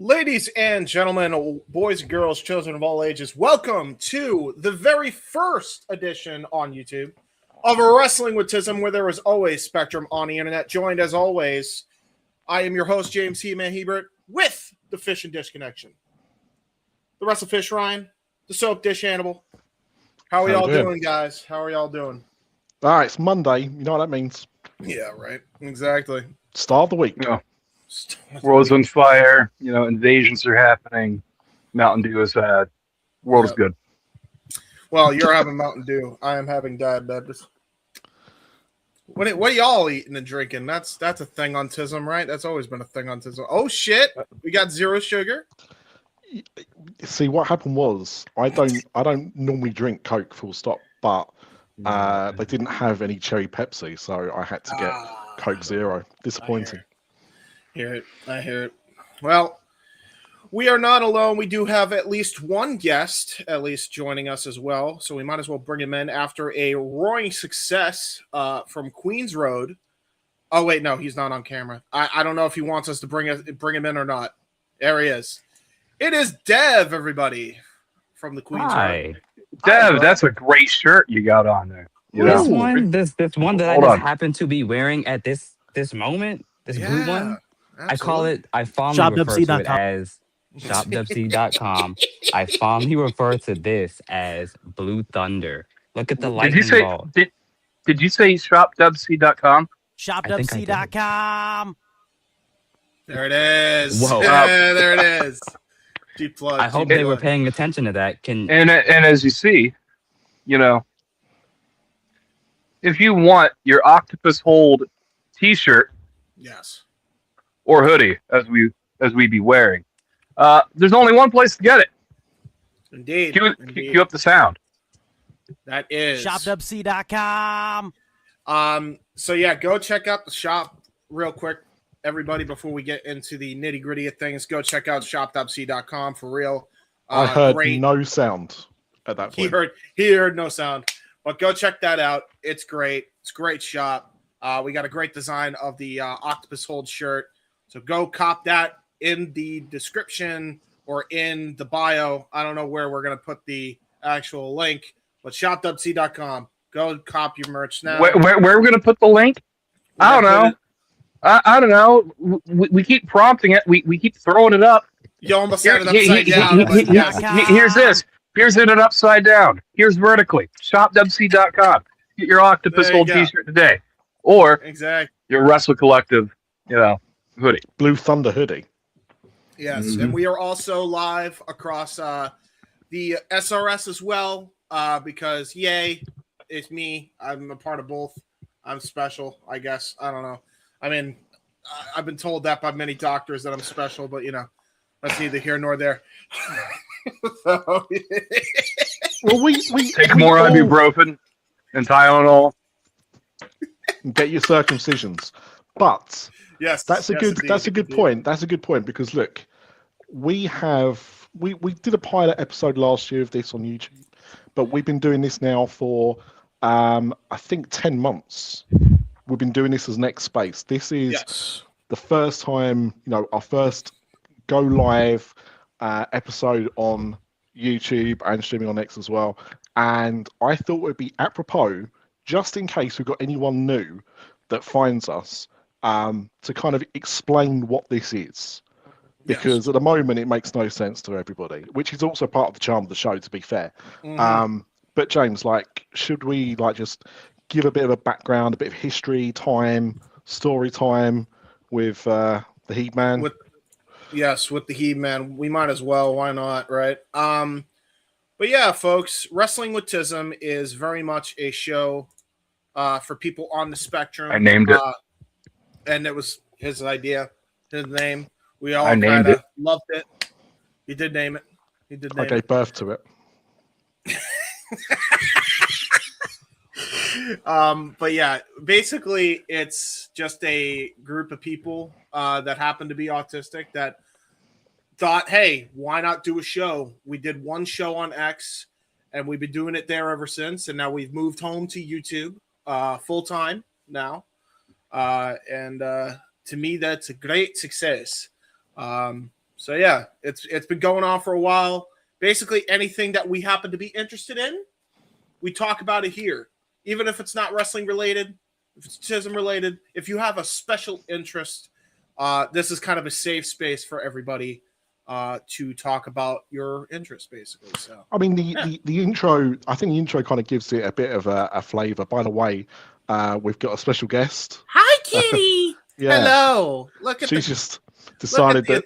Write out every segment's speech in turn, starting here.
Ladies and gentlemen, boys and girls, children of all ages, welcome to the very first edition on YouTube of Wrestling with Tism, where there is always Spectrum on the internet. Joined as always, I am your host, James He-Man Hebert, with the Fish and Dish Connection. The WrestleFish Ryan, the Soap Dish Hannibal. How are y'all doing, guys? How are y'all doing? All right, it's Monday. You know what that means. Yeah, right. Exactly. Start of the week. Yeah. World's on fire. Invasions are happening. Mountain Dew is bad. World is good. Well, you're having Mountain Dew. I am having diabetes. What are y'all eating and drinking? That's a thing on Tism, right? That's always been a thing on Tism. Oh shit, we got zero sugar. See, what happened was I don't normally drink Coke full stop, but they didn't have any cherry Pepsi, so I had to get Coke Zero. Disappointing. I hear it. Well, we are not alone. We do have at least one guest, joining us as well. So we might as well bring him in after a roaring success from Queens Road. Oh wait, no, he's not on camera. I don't know if he wants us to bring him in or not. There he is. It is Dev, everybody, from the Queens Road. Dev, that's a great shirt you got on there. This one that I just happen to be wearing at this moment, this blue one. Absolutely. I fondly refer to it as shopwc.com. I fondly refer to this as Blue Thunder. Look at the lightning ball. Did you say shopwc.com? Shopwc.com. There it is. Whoa. There it is. I hope they were paying attention to that. And as you see, if you want your Octopus Hold T-shirt, yes, or hoodie, as we be wearing, there's only one place to get it. Indeed. Cue up the sound. That is shopwc.com. So yeah, go check out the shop real quick, everybody, before we get into the nitty gritty of things. Go check out shop.c.com for real. I heard no sound at that point. He heard no sound, but go check that out. It's great. It's a great shop. We got a great design of the Octopus Hold shirt. So go cop that in the description or in the bio. I don't know where we're going to put the actual link, but shop.c.com. Go cop your merch now. Where we're going to put the link? I don't know. I don't know. We keep prompting it. We keep throwing it up. You almost said it upside down. Here's this. Here's it upside down. Here's vertically. Shopwc.com. Get your Octopus Hold T-shirt today. Or your WrestleCollective, hoodie. Blue Thunder hoodie. Yes, and we are also live across the SRS as well, because yay, it's me. I'm a part of both. I'm special, I guess. I don't know. I mean, I've been told that by many doctors that I'm special, but that's neither here nor there. Well, we take more ibuprofen and Tylenol. Get your circumcisions, but yes, that's a good point. That's a good point because look, we did a pilot episode last year of this on YouTube, but we've been doing this now for I think 10 months. We've been doing this as Next Space. This is the first time, our first go live episode on YouTube and streaming on X as well. And I thought it would be apropos, just in case we've got anyone new that finds us, to kind of explain what this is. Because at the moment, it makes no sense to everybody, which is also part of the charm of the show, to be fair. But James, should we just give a bit of a background, a bit of history, story time with the He-Man? With the He-Man. We might as well. Why not, right? But yeah, folks, Wrestling with Tism is very much a show for people on the spectrum. I named it. And it was his idea, his name. We all kind of loved it. He did name it. I gave birth to it. But yeah, basically it's just a group of people that happen to be autistic that thought, hey, why not do a show? We did one show on X and we've been doing it there ever since. And now we've moved home to YouTube full time now. And to me, that's a great success. So yeah, it's been going on for a while. Basically, anything that we happen to be interested in, we talk about it here. Even if it's not wrestling related, if it's Tism related, if you have a special interest, this is kind of a safe space for everybody to talk about your interests, basically. So I mean, the intro, I think the intro kind of gives it a bit of a flavor. By the way, we've got a special guest. Hi, Kitty. Yeah. Hello. Look at She's just decided that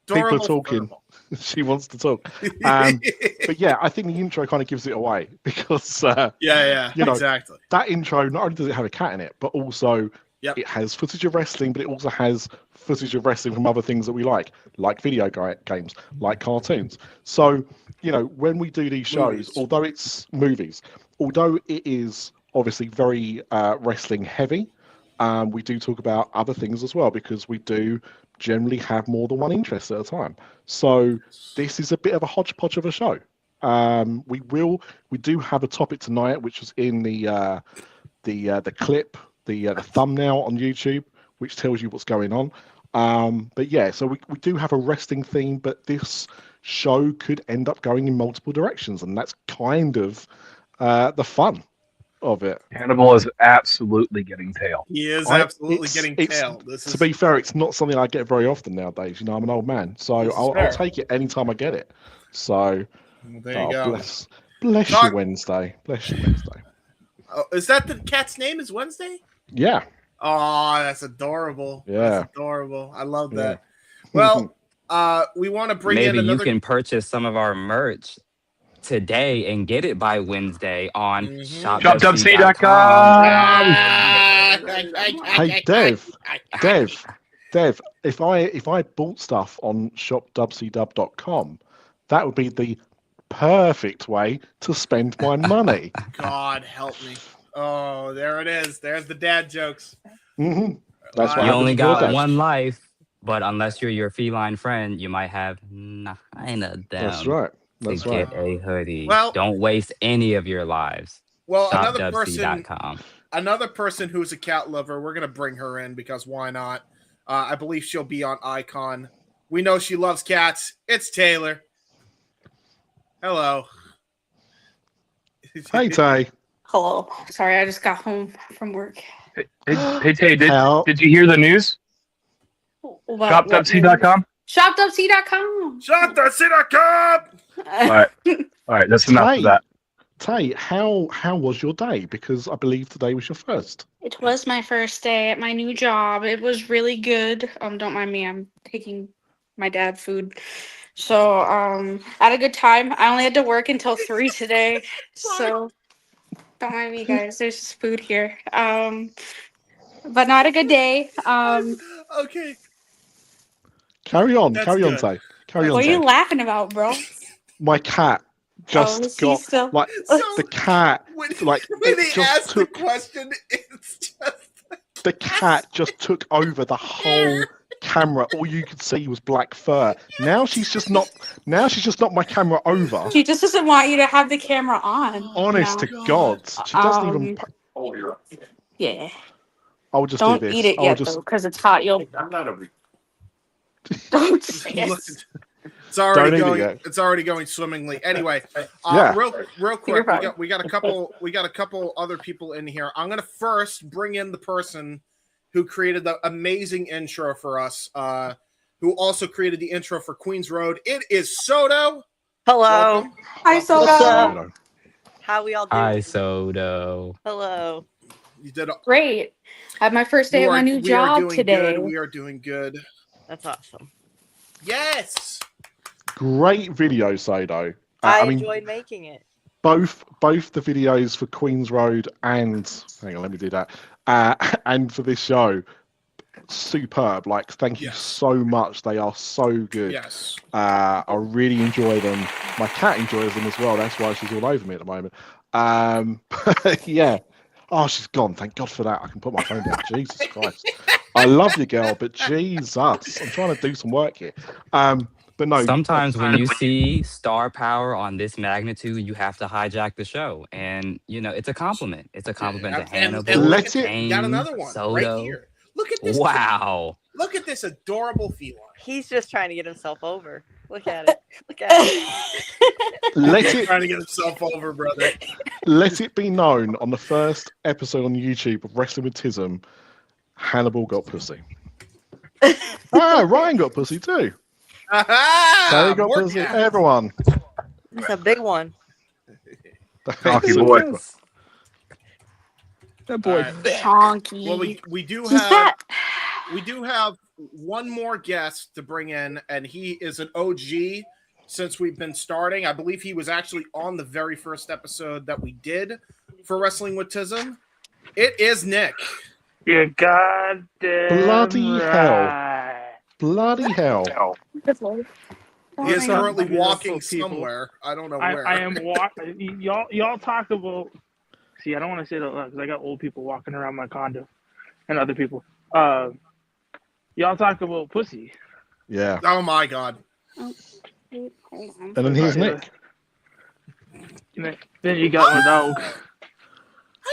people are talking. Furball. She wants to talk. But yeah, I think the intro kind of gives it away because exactly. That intro, not only does it have a cat in it, but also it has footage of wrestling, but it also has footage of wrestling from other things that we like video games, like cartoons. So, when we do these shows, although it's movies, although it is obviously very wrestling heavy, we do talk about other things as well, because we do generally have more than one interest at a time. So this is a bit of a hodgepodge of a show. We do have a topic tonight, which was in the clip, the thumbnail on YouTube, which tells you what's going on. But yeah, so we do have a wrestling theme, but this show could end up going in multiple directions, and that's kind of the fun of it. Hannibal is absolutely getting tail. He is absolutely getting tail. To be fair, it's not something I get very often nowadays. I'm an old man, so I'll take it anytime I get it. So there you go. Bless you, Wednesday. Bless you, Wednesday. Oh, is that the cat's name? Is Wednesday? Yeah. Oh, that's adorable. Yeah. That's adorable. I love that. Well, we want to bring in another... you can purchase some of our merch today and get it by Wednesday on ShopWC.com. Hey, Dev, if I bought stuff on ShopWC.com, that would be the perfect way to spend my money. God help me. Oh, there it is. There's the dad jokes. Mm-hmm. That's what you only got one life, but unless you're your feline friend, you might have 9 of them. That's right. That's to right. Get a hoodie. Well, don't waste any of your lives. Well, ShopWC.com. Another person who's a cat lover, we're gonna bring her in because why not? I believe she'll be on Icon. We know she loves cats. It's Taylor. Hello. Hey, Tay. Hello. Sorry, I just got home from work. Hey Tay, did you hear the news? ShopWC.com? ShopWC.com. ShopWC.com. All right. That's enough of that. Tay, how was your day? Because I believe today was your first. It was my first day at my new job. It was really good. Don't mind me. I'm taking my dad food. So I had a good time. I only had to work until 3 today. So don't mind me, guys. There's just food here. But not a good day. Okay. Carry on, Tay. Carry on, Tay. What are you laughing about, bro? My cat just got the cat. When he asked the question, it's just the cat just took over the whole camera. All you could see was black fur. Now she's just not my camera over. She just doesn't want you to have the camera on. Honest to God, she doesn't even. Yeah. I'll just don't do this. Eat it yet though, because it's hot. I'm not a. Don't say it. It's already going swimmingly. Anyway, real quick, we got a couple other people in here. I'm gonna first bring in the person who created the amazing intro for us, who also created the intro for Queens Road. It is Soto. Hello. Welcome. Hi, Soto. How we all doing? Hi, Soto. Hello. You did great. I had my first day at my new job today. We are doing good. That's awesome. Yes. Great video, Soto. I enjoyed making it. Both the videos for Queens Road and hang on, let me do that. And for this show, superb. Like, thank you so much. They are so good. Yes. I really enjoy them. My cat enjoys them as well. That's why she's all over me at the moment. Yeah. Oh, she's gone. Thank God for that. I can put my phone down. Jesus Christ. I love you, girl, but Jesus. I'm trying to do some work here. But no. Sometimes when you see star power on this magnitude, you have to hijack the show. And, it's a compliment. It's a compliment to Hannibal. You got another one Soto. right here. Look at this. Wow. Look at this adorable feline. He's just trying to get himself over. Look at it. Look at it. He's trying to get himself over, brother. Let it be known on the first episode on YouTube of Wrestling with Tism, Hannibal got pussy. Ryan got pussy too. He got pussy. Everyone. It's a big one. Honky boy. That boy. Honky. Well, we do have one more guest to bring in, and he is an OG since we've been starting. I believe he was actually on the very first episode that we did for Wrestling with Tism. It is Nick. You're goddamn Bloody right. hell. Bloody hell. He is currently walking somewhere. I don't know where. I am walking. Y'all talk about. See, I don't want to say that because I got old people walking around my condo and other people. Y'all talk about pussy. Yeah. Oh my God. Hold on. And then here's Nick. Then you got my dog.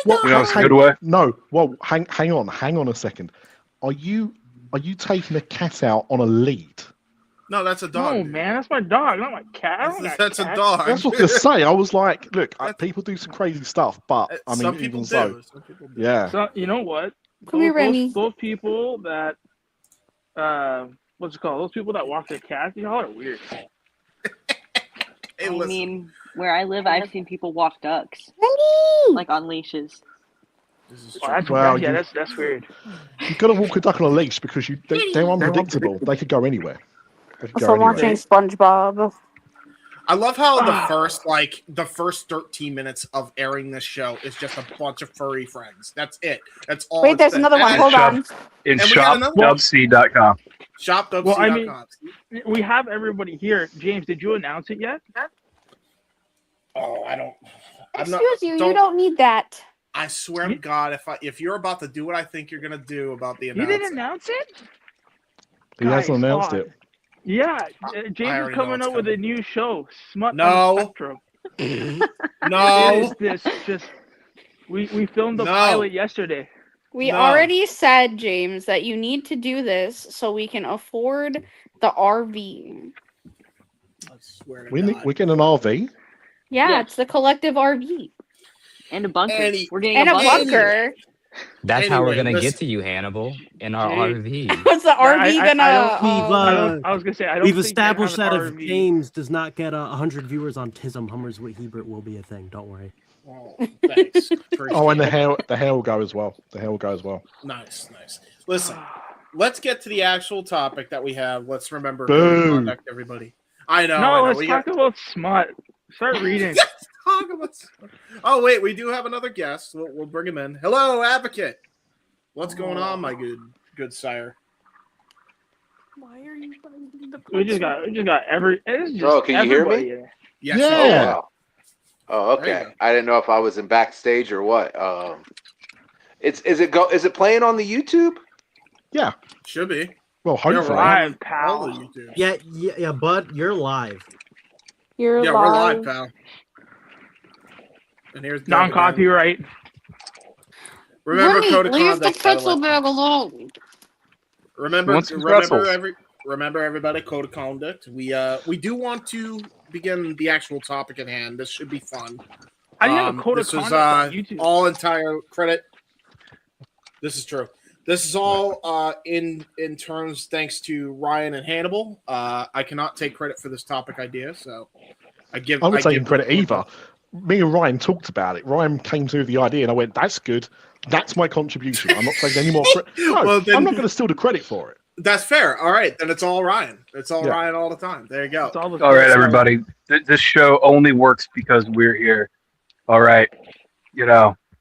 It's a good way. No. Well, hang on a second. Are you taking a cat out on a lead? No, that's a dog. No, man, that's my dog, not my cat. That's a dog. That's what I was gonna say. I was like, look, people do some crazy stuff, but I mean, some people even so, do. Some people do. yeah. So you know what? Come here, Rennie. Those people that, what's it called? Those people that walk their cats, y'all are weird. Hey, I listen. mean, where I live, I've seen people walk ducks, like on leashes. That's weird. You've got to walk a duck on a leash because they're unpredictable. They could go anywhere. So watching SpongeBob. I love how the first 13 minutes of airing this show is just a bunch of furry friends. That's it. That's all. Wait, there's another one. Hold on. In shopdubc.com. Shopdubc.com. Well, I mean, we have everybody here. James, did you announce it yet? Oh, I don't. Excuse you. You don't need that. I swear to God, if you're about to do what I think you're gonna do about the announcement, You didn't announce it? He hasn't announced it. Yeah, James is coming up with a new show, Smut No. on the Spectrum. No. We filmed the pilot yesterday. We already said, James, that you need to do this so we can afford the RV. I swear to We're God. getting an RV. Yeah, it's the collective RV. And a bunker. We're getting and a a bunker. bunker. That's how we're Anyway, gonna get to you, Hannibal, in our RV. What's the RV gonna? I was gonna say I don't. We've think established they have that an if RV. James does not get 100 viewers on Tism, Hummers with Hebert will be a thing. Don't worry. Oh, thanks. Oh, and the hair will go as well. The hair will go as well. Nice. Listen, let's get to the actual topic that we have. Let's remember Boom. conduct, everybody. I know. No, I know. let's talk about smut. Start reading. Talk about. Oh wait, we do have another guest. We'll bring him in. Hello, Advocate. What's going on, my good sire? Why are you finding the? We just got every. It's just Bro, can you hear me? everybody. Yes. Yeah. Oh, wow. Oh, There you okay. go. I didn't know if I was in backstage or what. Is it playing on the YouTube? Yeah. Should be. Well, hopefully. Live, All pal. of YouTube. Yeah, bud, you're live. You're Yeah, we're live, pal. And here's Doug again. Non-copyright. Remember code of leave the conduct. by the pretzel way. bag alone. Remember pretzels. everybody, code of conduct. We do want to begin the actual topic at hand. This should be fun. I didn't have a code of This is conduct on YouTube. all entire credit. This is true. This is all in terms thanks to Ryan and Hannibal. I cannot take credit for this topic idea, so I give. I'm not taking give- credit either. Me and Ryan talked about it. Ryan came to the idea, and I went, "That's good. That's my contribution. I'm not taking any more credit. No, Well, then- I'm not going to steal the credit for it." That's fair. All right, then it's all Ryan. It's all Yeah. Ryan all the time. There you go. It's all the- All right, everybody. This show only works because we're here. All right.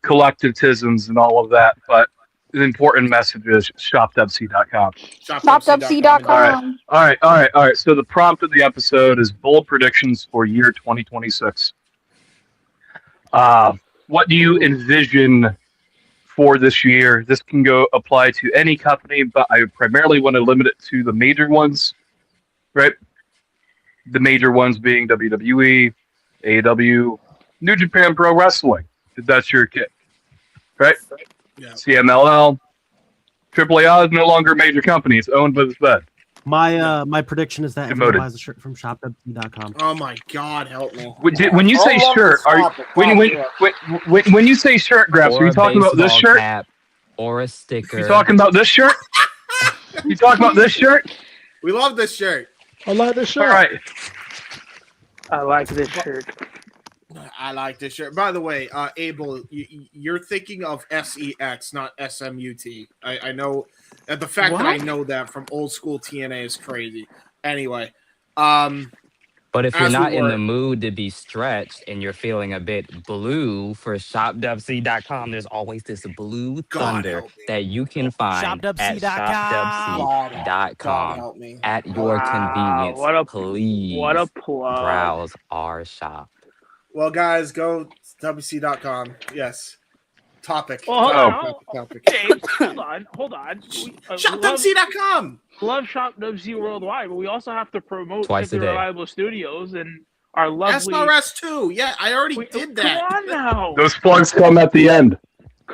Collectivisms and all of that. But the important message is shopwc.com. ShopWC.com. All right. So the prompt of the episode is bold predictions for year 2026. What do you envision for this year? This can apply to any company, but I primarily want to limit it to the major ones, right? The major ones being WWE, AEW, New Japan Pro Wrestling, if that's your kit, right? Yeah. CMLL, AAA is no longer a major company. It's owned by the Fed. My prediction is that everyone buys a shirt from shopwc.com. Oh my God, help me! When you say shirt, when you say shirt, Grabs, are you talking about this shirt? Cap or a sticker? You talking about this shirt? You talking about this shirt? We love this shirt. I like this shirt. All right. I like this shirt. I like this shirt. By the way, Abel, you're thinking of SEX, not SMUT. I know the fact that I know that from old school TNA is crazy. Anyway, but if you're not in the mood to be stretched and you're feeling a bit blue for shopwc.com, there's always this blue thunder that you can find at shopwc.com at your convenience. Please what a plug. Browse our shop. Well, guys, go WC.com. Yes. Topic. Well, topic. James, hold on. ShopWC.com. Love Shop WC worldwide, but we also have to promote Twice a day. Reliable Studios and our lovely SRS 2. Yeah, I already did that. Come on now. Those plugs come at the end.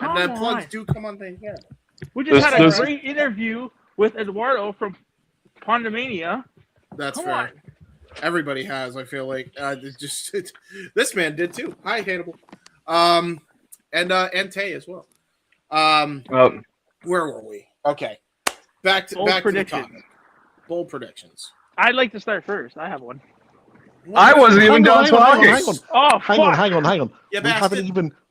And the plugs do come on the end. We just had a great interview with Eduardo from Pondomania. That's fair. Everybody has, I feel like. This man did too. Hi, Hannibal. And Tay as well. Where were we? Okay. Back to the topic. Bold predictions. I'd like to start first. I have one. I wasn't even done talking. Hang on.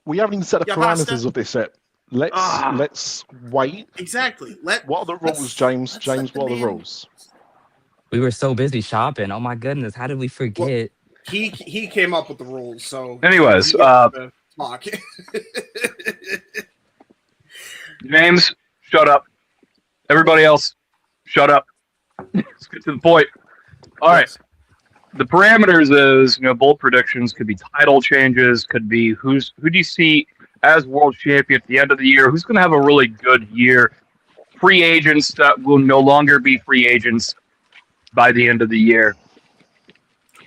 We haven't even set the parameters of this yet. Let's wait. Exactly. What are the rules, James? James, what are the rules? We were so busy shopping. Oh my goodness, how did we forget? Well, he came up with the rules. So, anyways, talk. James, shut up. Everybody else, shut up. Let's get to the point. All right. The parameters is, bold predictions could be title changes, could be who do you see as world champion at the end of the year? Who's going to have a really good year? Free agents that will no longer be free agents by the end of the year,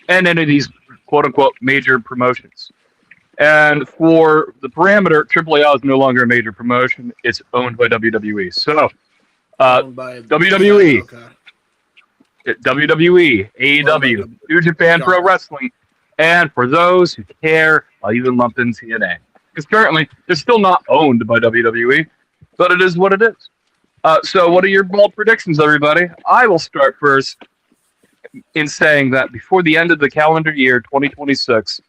and any of these quote-unquote major promotions. And for the parameter, AAA is no longer a major promotion. It's owned by WWE. So, WWE, WWE, AEW, New Japan Pro Wrestling, and for those who care, I'll even lump in TNA. Because currently, they're still not owned by WWE, but it is what it is. So what are your bold predictions, everybody? I will start first in saying that before the end of the calendar year 2026,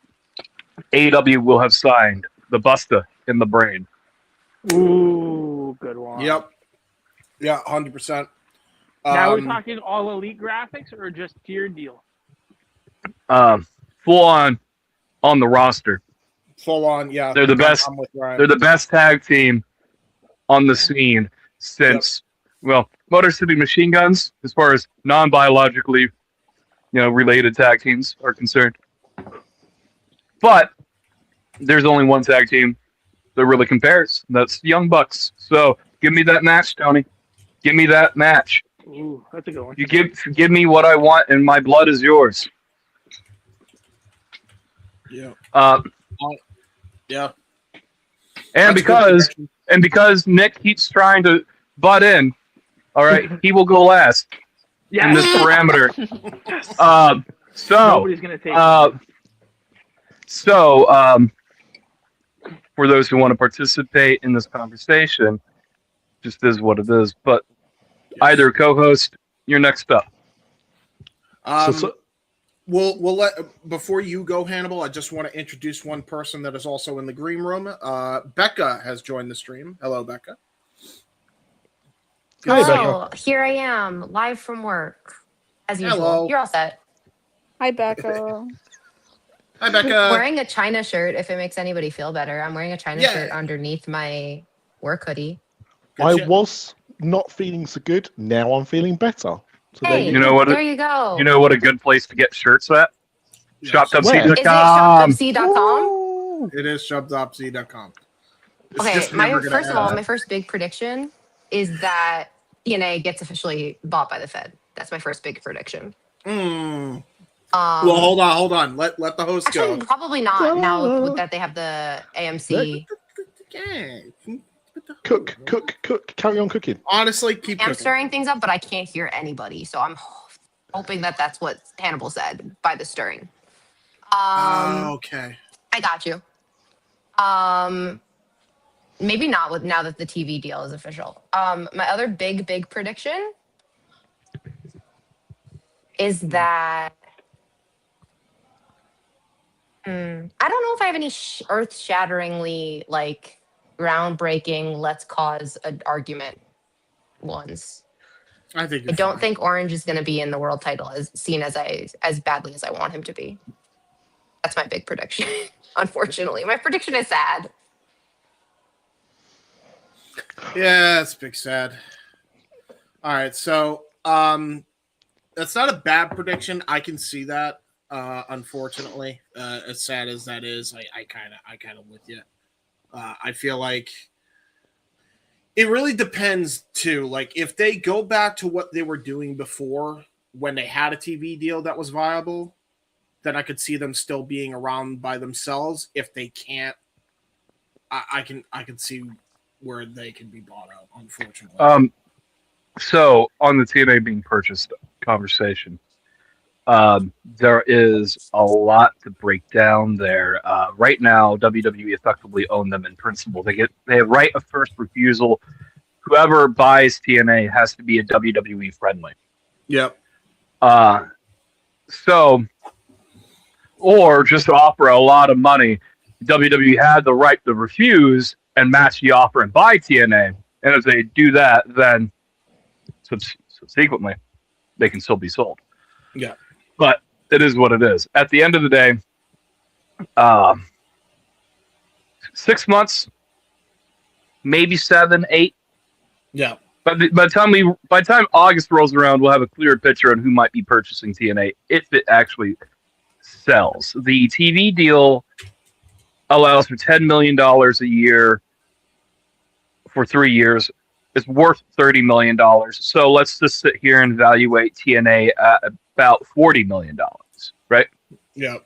AEW will have signed the Busta in the Brain. Ooh, good one. Yep. Yeah, 100%. Now we're talking all elite graphics or just tiered deal? Full on the roster. Full on, yeah. They're the best. They're the best tag team on the scene since Motor City Machine Guns, as far as non-biologically related tag teams are concerned. But there's only one tag team that really compares. That's the Young Bucks. So give me that match, Tony. Give me that match. Ooh, that's a good one. You give me what I want, and my blood is yours. Yeah. Yeah. And because Nick keeps trying to butt in, all right, he will go last in this parameter. Nobody's gonna take for those who want to participate in this conversation, just is what it is. But either co-host, you're next up. We'll let before you go, Hannibal. I just want to introduce one person that is also in the green room. Becca has joined the stream. Hello, Becca. Hello, here I am, live from work, as usual. Hello. You're all set. Hi, Becca. Hi, Becca. I'm wearing a China shirt, if it makes anybody feel better. I'm wearing a China shirt underneath my work hoodie. I was not feeling so good. Now I'm feeling better. So hey, there you go. You know what a good place to get shirts at? ShopWC.com. Is it ShopWC.com? It is ShopWC.com. Okay, first of all, my first big prediction is that TNA gets officially bought by the Fed. That's my first big prediction. Well, hold on. Let the host actually, go. probably not now that they have the AMC. Cook. Carry on cooking. Honestly, keep I'm cooking. stirring things up, but I can't hear anybody. So I'm hoping that that's what Hannibal said by the stirring. Okay. I got you. Maybe not with now that the TV deal is official. My other big prediction is that I don't know if I have any earth-shatteringly like groundbreaking let's cause an argument ones. I think I don't think Orange is going to be in the world title as seen as badly as I want him to be. That's my big prediction. Unfortunately, my prediction is sad. Yeah, that's big sad. All right, so that's not a bad prediction. I can see that. Unfortunately, as sad as that is, I kind of with you. I feel like it really depends too. Like if they go back to what they were doing before when they had a TV deal that was viable, then I could see them still being around by themselves. If they can't, I can see where they can be bought out, unfortunately. So on the TNA being purchased conversation, there is a lot to break down there. Right now, WWE effectively own them in principle. They have right of first refusal. Whoever buys TNA has to be a WWE friendly. Yep. So, or just offer a lot of money. WWE had the right to refuse and match the offer and buy TNA. And if they do that, then subsequently, they can still be sold. Yeah. But it is what it is. At the end of the day, 6 months, maybe 7, 8. Yeah. By the time August rolls around, we'll have a clearer picture on who might be purchasing TNA if it actually sells. The TV deal allows for $10 million a year for 3 years. It's worth $30 million. So let's just sit here and evaluate TNA at about $40 million, right? Yeah.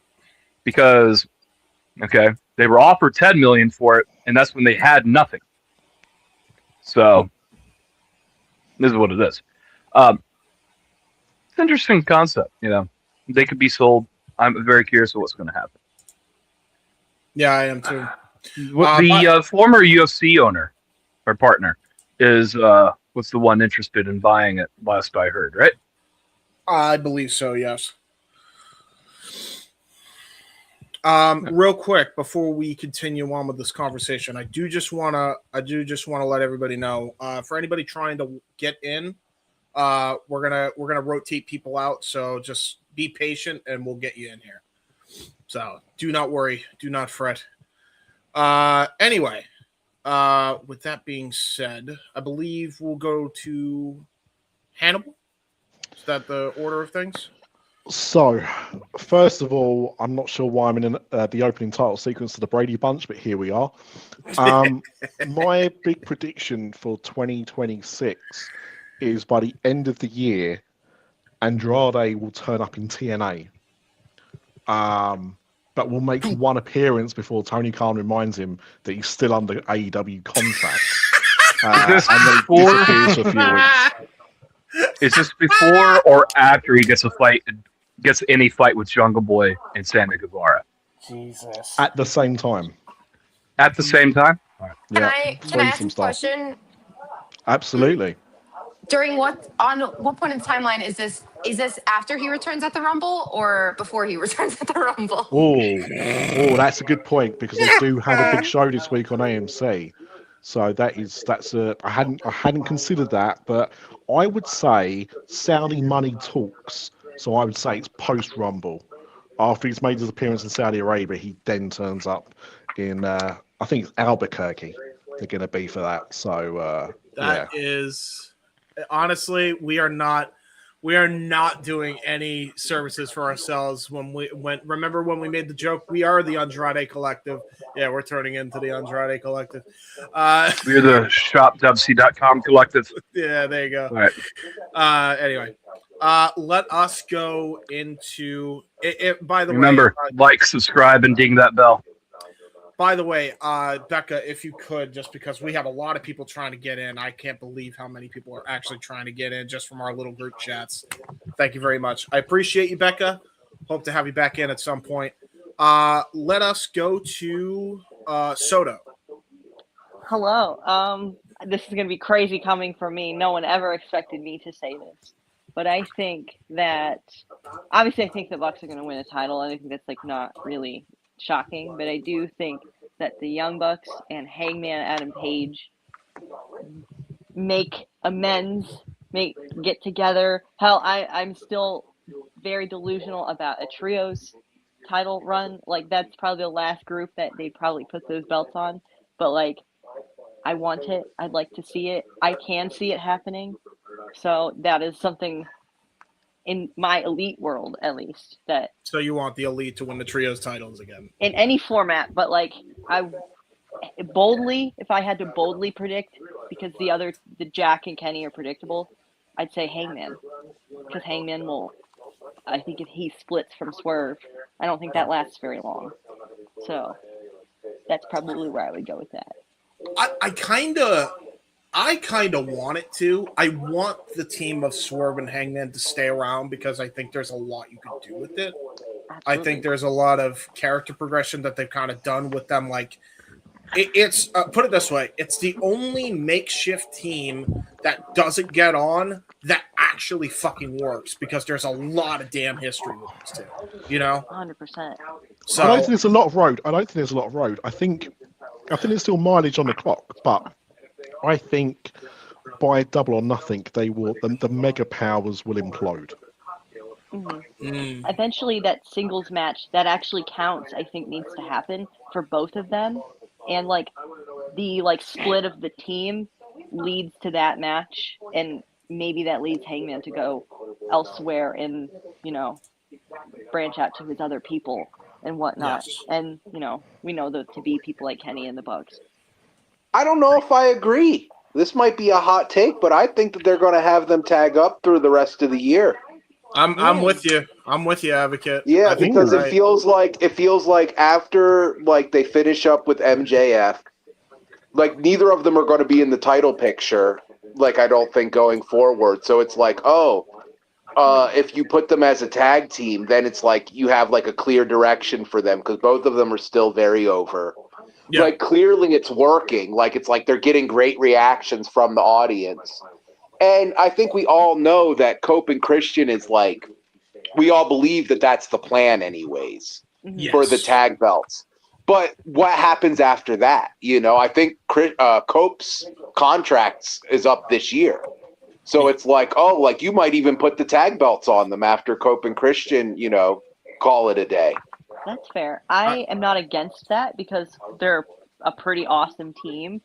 Because, okay, they were offered $10 million for it, and that's when they had nothing. So this is what it is. It's an interesting concept, you know. They could be sold. I'm very curious of what's going to happen. Yeah, I am too. The former UFC owner or partner is what's the one interested in buying it? Last I heard, right? I believe so. Yes. Real quick before we continue on with this conversation, I do just want to let everybody know. For anybody trying to get in, we're gonna rotate people out. So just be patient, and we'll get you in here. So do not worry, do not fret. Anyway, with that being said, I believe we'll go to Hannibal. Is that the order of things? So, first of all, I'm not sure why I'm in the opening title sequence of the Brady Bunch, but here we are. My big prediction for 2026 is by the end of the year, Andrade will turn up in TNA. But will make one appearance before Tony Khan reminds him that he's still under AEW contract. Is this and then he before? disappears for a few weeks. Is this before or after he gets any fight with Jungle Boy and Sammy Guevara? Jesus. At the same time. At the same time? Can I ask a question? Absolutely. On what point in the timeline is this? Is this after he returns at the Rumble or before he returns at the Rumble? Oh, that's a good point because they do have a big show this week on AMC. So I hadn't considered that, but I would say Saudi money talks. So I would say it's post Rumble. After he's made his appearance in Saudi Arabia, he then turns up in I think it's Albuquerque. They're going to be for that. So that is honestly, we are not doing any services for ourselves remember when we made the joke, we are the Andrade Collective. Yeah, we're turning into the Andrade Collective. We're the shopwc.com collective. Yeah, there you go. All right. Anyway, let us go into it. By the Remember, way, like, subscribe, and ding that bell. By the way, Becca, if you could, just because we have a lot of people trying to get in, I can't believe how many people are actually trying to get in just from our little group chats. Thank you very much. I appreciate you, Becca. Hope to have you back in at some point. Let us go to Soto. Hello. This is going to be crazy coming from me. No one ever expected me to say this. But I think that, obviously I think the Bucks are going to win a title. I think that's like not really shocking. But I do think that the Young Bucks and Hangman Adam Page make amends, get together. Hell, I'm still very delusional about a trios title run. Like, that's probably the last group that they'd probably put those belts on. But like, I want it. I'd like to see it. I can see it happening. So that is something in my elite world, at least, that. So you want the elite to win the trios titles again? In any format, but like, if I had to boldly predict, because the Jack and Kenny are predictable, I'd say Hangman. Because Hangman will, I think if he splits from Swerve, I don't think that lasts very long. So that's probably where I would go with that. I kind of want it to. I want the team of Swerve and Hangman to stay around because I think there's a lot you could do with it. Absolutely. I think there's a lot of character progression that they've kind of done with them. Like, it's put it this way: it's the only makeshift team that doesn't get on that actually fucking works because there's a lot of damn history with these two. You know, 100%. So I don't think there's a lot of road. I think there's still mileage on the clock, but I think by Double or Nothing, they will. The mega powers will implode. Mm-hmm. Eventually, that singles match that actually counts, I think, needs to happen for both of them, and like the split of the team leads to that match, and maybe that leads Hangman to go elsewhere and branch out to his other people and whatnot. Yes. And we know to be people like Kenny and the Bucks. I don't know if I agree. This might be a hot take, but I think that they're going to have them tag up through the rest of the year. I'm with you. I'm with you, Advocate. Yeah, because it feels like after they finish up with MJF, neither of them are going to be in the title picture. I don't think going forward. So it's if you put them as a tag team, then it's you have a clear direction for them because both of them are still very over. Yeah. Clearly it's working. It's they're getting great reactions from the audience. And I think we all know that Cope and Christian is we all believe that that's the plan anyways for the tag belts. But what happens after that? I think Cope's contracts is up this year. So it's you might even put the tag belts on them after Cope and Christian, call it a day. That's fair. I am not against that because they're a pretty awesome team.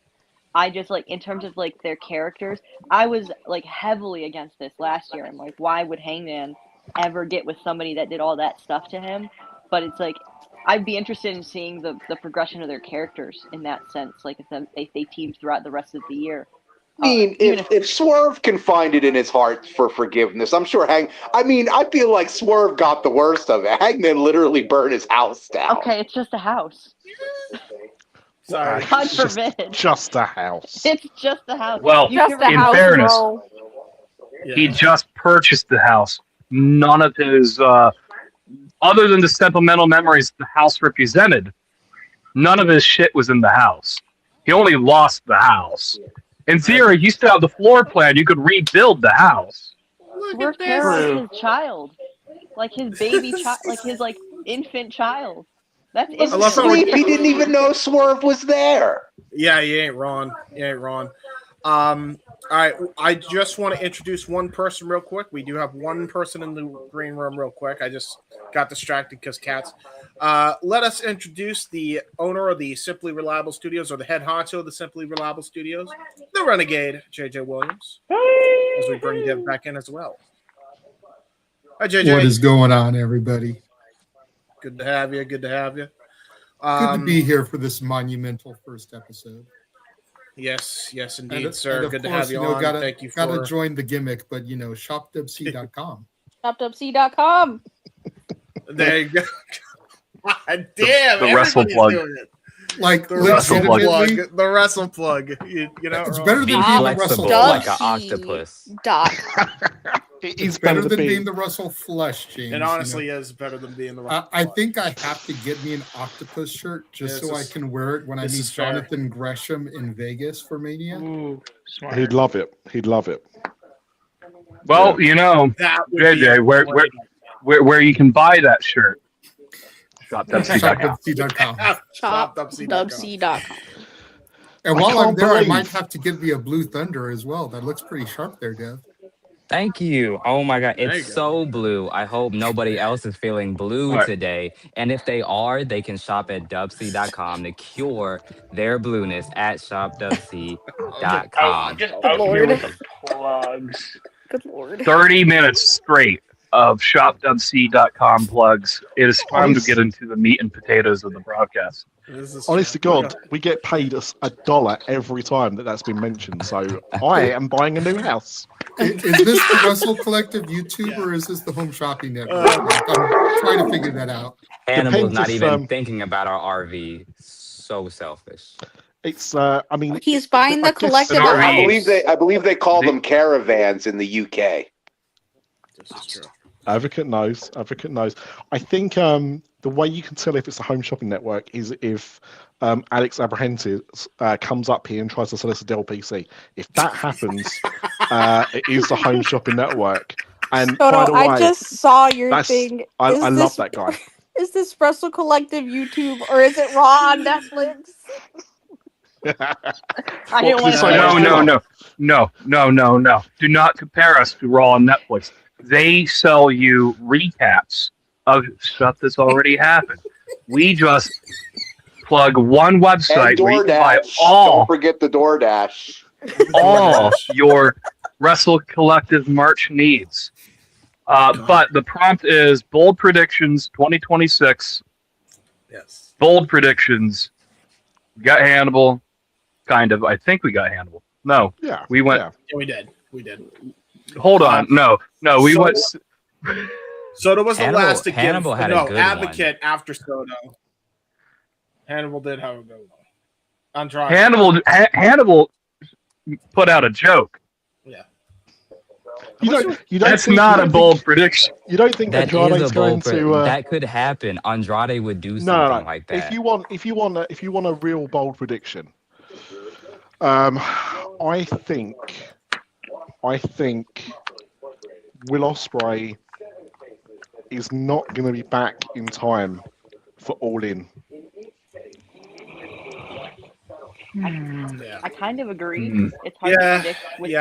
I just in terms of their characters, I was heavily against this last year. I'm why would Hangman ever get with somebody that did all that stuff to him? But it's I'd be interested in seeing the progression of their characters in that sense. If they teamed throughout the rest of the year. I mean, if Swerve can find it in his heart for forgiveness, I'm sure I feel like Swerve got the worst of it. Hangman literally burned his house down. Okay, it's just a house. Sorry. God forbid. Just a house. It's just a house. Well, in fairness, he just purchased the house. None of his, other than the sentimental memories the house represented, none of his shit was in the house. He only lost the house. In theory, you still have the floor plan. You could rebuild the house. Swerve cares his child. His baby child. His infant child. That's sweet. He didn't even know Swerve was there. Yeah, you ain't wrong. All right, I just want to introduce one person real quick. We do have one person in the green room real quick. I just got distracted because cats. Let us introduce the owner of the Simply Reliable Studios, or the head honcho of the Simply Reliable Studios, the Renegade, JJ Williams, as we bring Dev back in as well. Hi, JJ. What is going on, everybody? Good to have you. Good to be here for this monumental first episode. Yes, indeed, sir. Good to have you on. Thank you for... Gotta join the gimmick, but shopwc.com. Shopwc.com. There you go. God damn. The wrestle plug. Like The Wrestle legitimately, Plug. The Wrestle Plug. You know, it's better than Be being the Russell flexible Flush. like an octopus. It's better than being the Russell Flush, James. It honestly is better than being the Russell I think I have to get me an octopus shirt just so I can wear it when I meet Jonathan Gresham in Vegas for Mania. Ooh, smart. He'd love it. He'd love it. Well, you know, JJ, where you can buy that shirt. ShopWC.com. ShopWC.com. And while I'm there, I might have to get me a Blue Thunder as well. That looks pretty sharp there, Dev. Thank you. Oh my God, it's so blue. I hope nobody else is feeling blue today. And if they are, they can shop at dubc.com to cure their blueness at shopdubc.com. Get out here with the plugs. Good Lord. 30 minutes straight of shopwc.com plugs. It is time to get into the meat and potatoes of the broadcast. Honest to God, we get paid $1 every time that's been mentioned. So I am buying a new house. Is this the WrestleCollective YouTube or is this the Home Shopping Network? I'm trying to figure that out. Hannibal's not even thinking about our RV. So selfish. It's I mean, he's buying the collective. I believe they call them caravans in the UK. This is true. Advocate knows. I think the way you can tell if it's a Home Shopping Network is if Alex Abrahantes comes up here and tries to sell us a Dell PC. If that happens, it is the Home Shopping Network. And by the way, I just saw your thing. I love that guy. Is this WrestleCollective YouTube or is it Raw on Netflix? No. Do not compare us to Raw on Netflix. They sell you recaps of stuff that's already happened. We just plug one website where you can buy Don't forget the DoorDash. all your WrestleCollective merch needs. But the prompt is bold predictions 2026. Yes. Bold predictions. Got Hannibal. Kind of. I think we got Hannibal. No. Yeah. We went. Yeah, we did. Hold on. No. We went. Soto was the last to give. Hannibal had a good Advocate after Soto. Hannibal did have a good one. Hannibal put out a joke. Yeah. You don't That's not a bold prediction. You don't think that Andrade's going to? That could happen. Andrade would do something like that. If you want a real bold prediction, I think Will Ospreay is not going to be back in time for All In. I kind of agree. It's hard to predict with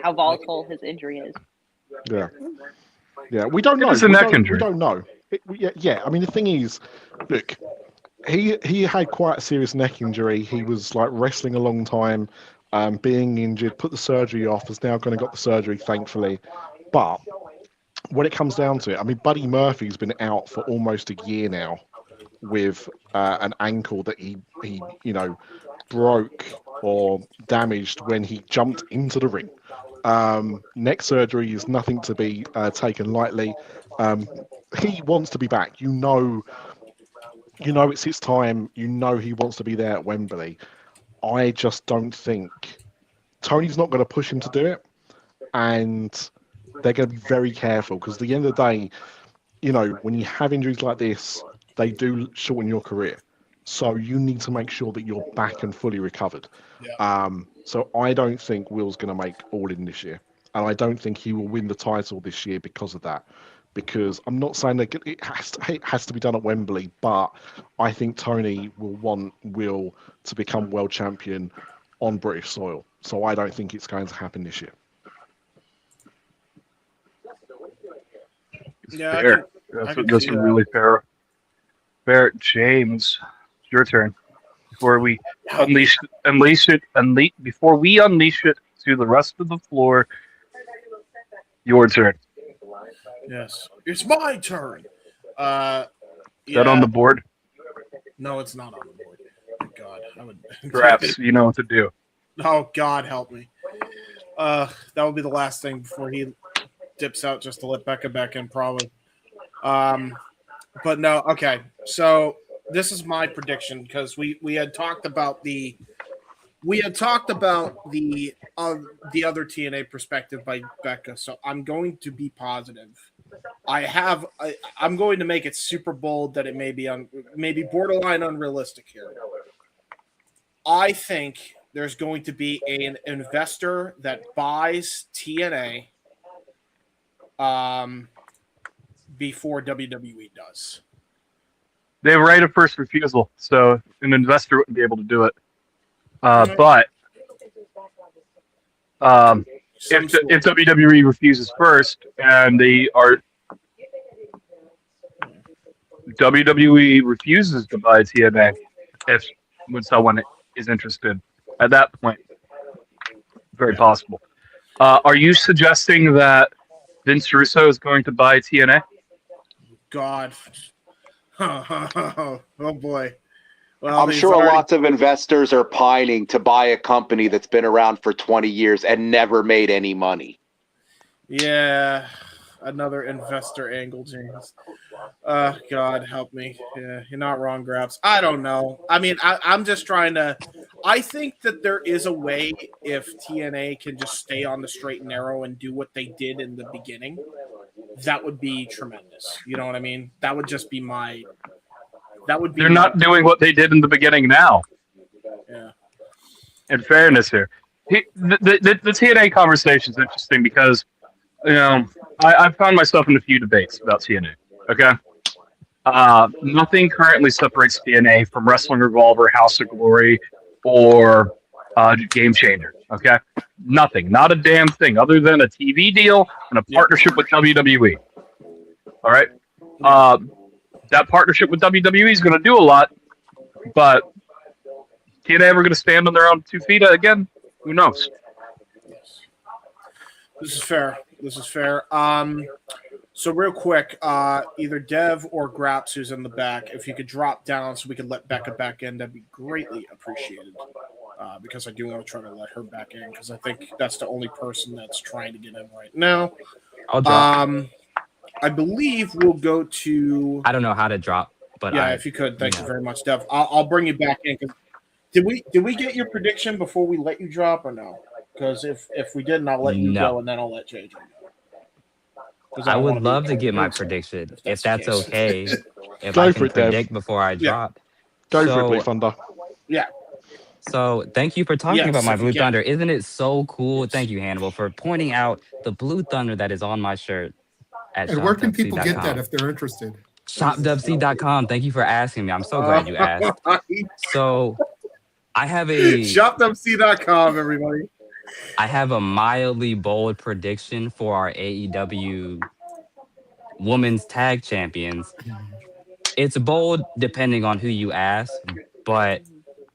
how volatile his injury is. Yeah. We don't know. It's a neck injury. We don't know. I mean, the thing is, look, he had quite a serious neck injury. He was like wrestling a long time, being injured, put the surgery off. Has now got the surgery, thankfully. But when it comes down to it, I mean, Buddy Murphy's been out for almost a year now with an ankle that he broke or damaged when he jumped into the ring. Neck surgery is nothing to be taken lightly. He wants to be back. You know it's his time. You know he wants to be there at Wembley. I just don't think Tony's not going to push him to do it, and they're going to be very careful because at the end of the day, when you have injuries like this, they do shorten your career. So you need to make sure that you're back and fully recovered. Yeah. So I don't think Will's going to make All In this year, and I don't think he will win the title this year because of that. Because I'm not saying that it has to be done at Wembley, but I think Tony will want Will to become world champion on British soil. So I don't think it's going to happen this year. Yeah, fair. That's really fair. Fair, James. Your turn. Before we unleash it to the rest of the floor, your turn. Yes, it's my turn. Is that on the board? No, it's not on the board. Oh, God, I would. Perhaps you know what to do. Oh God, help me. That would be the last thing before he dips out, just to let Becca back in, probably. But no, okay. So this is my prediction because we had talked about the the other TNA perspective by Becca. So I'm going to be positive. I'm going to make it super bold that it may be maybe borderline unrealistic here. I think there's going to be an investor that buys TNA before WWE does. They have a right of first refusal, so an investor wouldn't be able to do it. But if WWE refuses first, and WWE refuses to buy TNA, when someone is interested, at that point, very possible. Are you suggesting that Vince Russo is going to buy TNA? God. Oh boy. Well, I'm sure lots of investors are pining to buy a company that's been around for 20 years and never made any money. Yeah, another investor angle, James. God help me. Yeah, you're not wrong, Graps. I don't know. I mean, I'm just trying to. I think that there is a way if TNA can just stay on the straight and narrow and do what they did in the beginning. That would be tremendous. You know what I mean? That would just be my. That would be. They're not doing what they did in the beginning now. Yeah. In fairness, here, the TNA conversation is interesting because I found myself in a few debates about TNA. Okay. Nothing currently separates TNA from Wrestling Revolver, House of Glory, or Game Changer. Okay, nothing, not a damn thing, other than a TV deal and a partnership with WWE. All right, that partnership with WWE is going to do a lot, but TNA ever going to stand on their own 2 feet again? Who knows? This is fair. So real quick, either Dev or Graps, who's in the back, if you could drop down so we could let Becca back in, that'd be greatly appreciated. Because I do want to try to let her back in because I think that's the only person that's trying to get in right now. I'll drop. I believe we'll go to. I don't know how to drop, but if you could, thank you very much, Dev. I'll bring you back in. Did we get your prediction before we let you drop or no? Because if we didn't, I'll let you go and then I'll let JJ go. I would love to get my prediction if that's okay. If I can predict before I drop. Go for it, Blue Thunder. Yeah. So thank you for talking about my Blue Thunder. Isn't it so cool? Thank you, Hannibal, for pointing out the Blue Thunder that is on my shirt. And where can people get that if they're interested? ShopWC.com. Thank you for asking me. I'm so glad you asked. So I have a ShopWC.com, everybody. I have a mildly bold prediction for our AEW Women's Tag Champions. It's bold depending on who you ask, but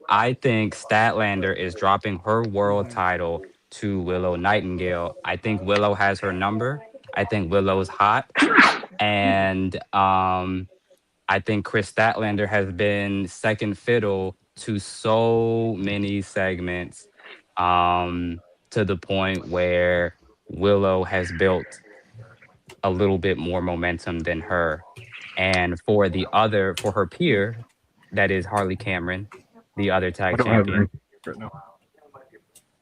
I think Statlander is dropping her world title to Willow Nightingale. I think Willow has her number. I think Willow's hot. And I think Chris Statlander has been second fiddle to so many segments to the point where Willow has built a little bit more momentum than her. And for her peer, that is Harley Cameron, the other tag champion.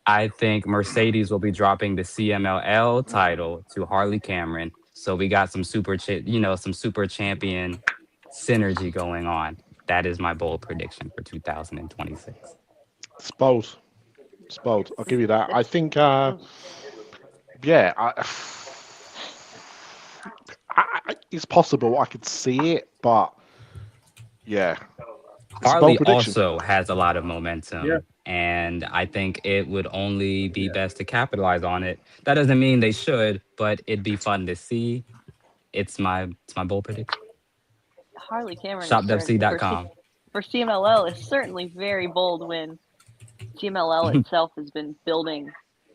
I think Mercedes will be dropping the CMLL title to Harley Cameron. So we got some super champion synergy going on. That is my bold prediction for 2026. It's bold. I'll give you that. I think, it's possible. I could see it, but yeah. Harley also has a lot of momentum, and I think it would only be best to capitalize on it. That doesn't mean they should, but it'd be fun to see. It's my bold prediction. Harley Cameron. ShopWC.com. For CMLL is certainly very bold when CMLL itself has been building.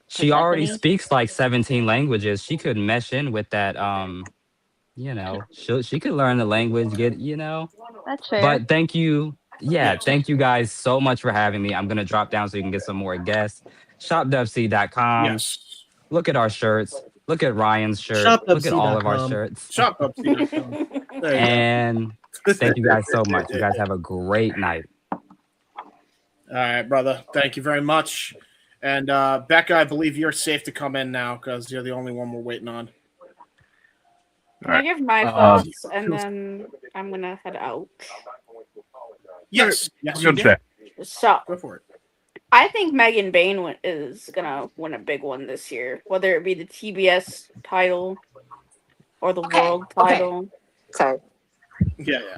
She already speaks like 17 languages. She could mesh in with that. She could learn the language. That's fair. But thank you. Yeah, thank you guys so much for having me. I'm gonna drop down so you can get some more guests. ShopWC.com. Yes. Look at our shirts. Look at Ryan's shirt. Look at all of our shirts. ShopWC.com. And Thank you guys so much. You guys have a great night. All right, brother. Thank you very much. And Becca, I believe you're safe to come in now because you're the only one we're waiting on. Can I give my thoughts and then I'm gonna head out? Yes, you Good can. So Go for it. I think Megan Bain is gonna win a big one this year, whether it be the TBS title or the world title. Sorry. Yeah.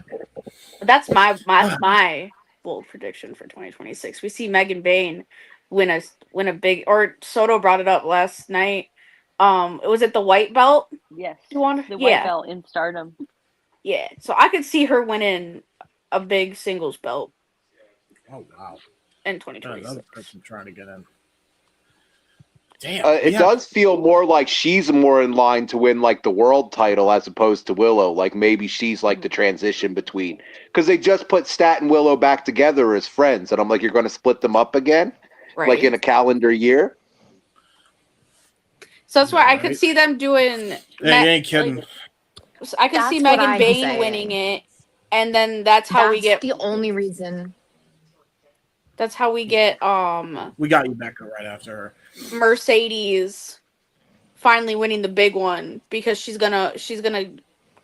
That's my bold prediction for 2026. We see Megan Bain win a big. Or Soto brought it up last night. It was at the white belt. Yes. You want the white belt in Stardom. Yeah, so I could see her winning a big singles belt. Oh wow! In 2026. Another person trying to get in. Damn. It does feel more like she's more in line to win like the world title as opposed to Willow. Like maybe she's like the transition between, because they just put Stat and Willow back together as friends, and I'm like, you're going to split them up again, like in a calendar year. So that's why I could see them doing. You ain't kidding. I could see Megan Bain winning it, and then that's how we get the only reason. That's how we get We got you, Becca, right after her. Mercedes finally winning the big one because she's gonna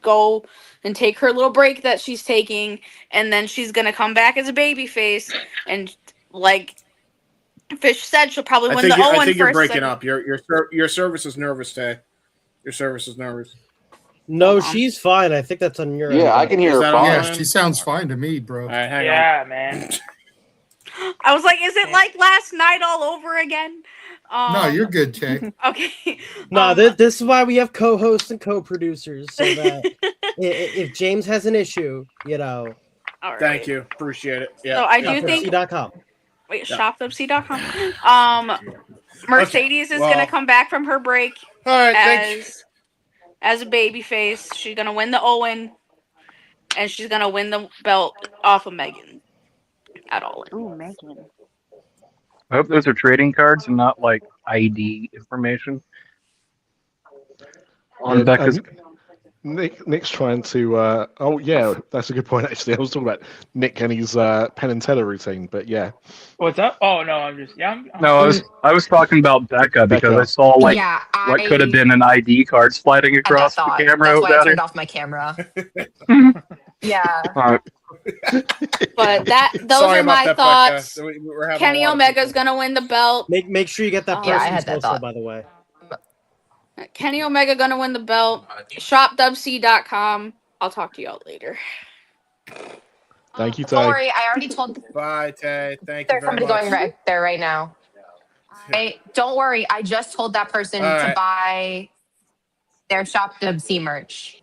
go and take her little break that she's taking, and then she's gonna come back as a babyface, and like Fish said, she'll probably win the Owen. I think you're first breaking segment. up. Your service is nervous, Tay. Your service is nervous. No, she's fine. I think that's on your end. Yeah, I can hear her fine. Yeah, she sounds fine to me, bro. All right, hang on. Man. I was like, is it like last night all over again? No, you're good, Tay. Okay. No, this is why we have co-hosts and co-producers, so that if James has an issue, All right. Thank you. Appreciate it. Yeah. So I do think. shopwc.com. Wait, shopwc.com. Mercedes is gonna come back from her break as a baby face. She's gonna win the Owen, and she's gonna win the belt off of Megan. At all. Ooh, Megan. I hope those are trading cards and not like ID information on Becca's. Nick's trying to. Oh yeah, that's a good point. Actually, I was talking about Nick and his Penn and Teller routine, but yeah. What's up? Oh no, I'm just No, I was talking about Becca because I saw like what could have been an ID card sliding across the camera. That's why I turned off my camera. Yeah. But those are my thoughts. Kenny Omega's gonna win the belt. Make sure you get that person's I had that also, thought. by the way. Kenny Omega gonna win the belt. ShopWC.com. I'll talk to y'all later. Thank you, Tay. Don't worry, I already told. Bye, Tay. Thank you There's very somebody much. going right there right now. Don't worry, I just told that person to buy their ShopWC merch.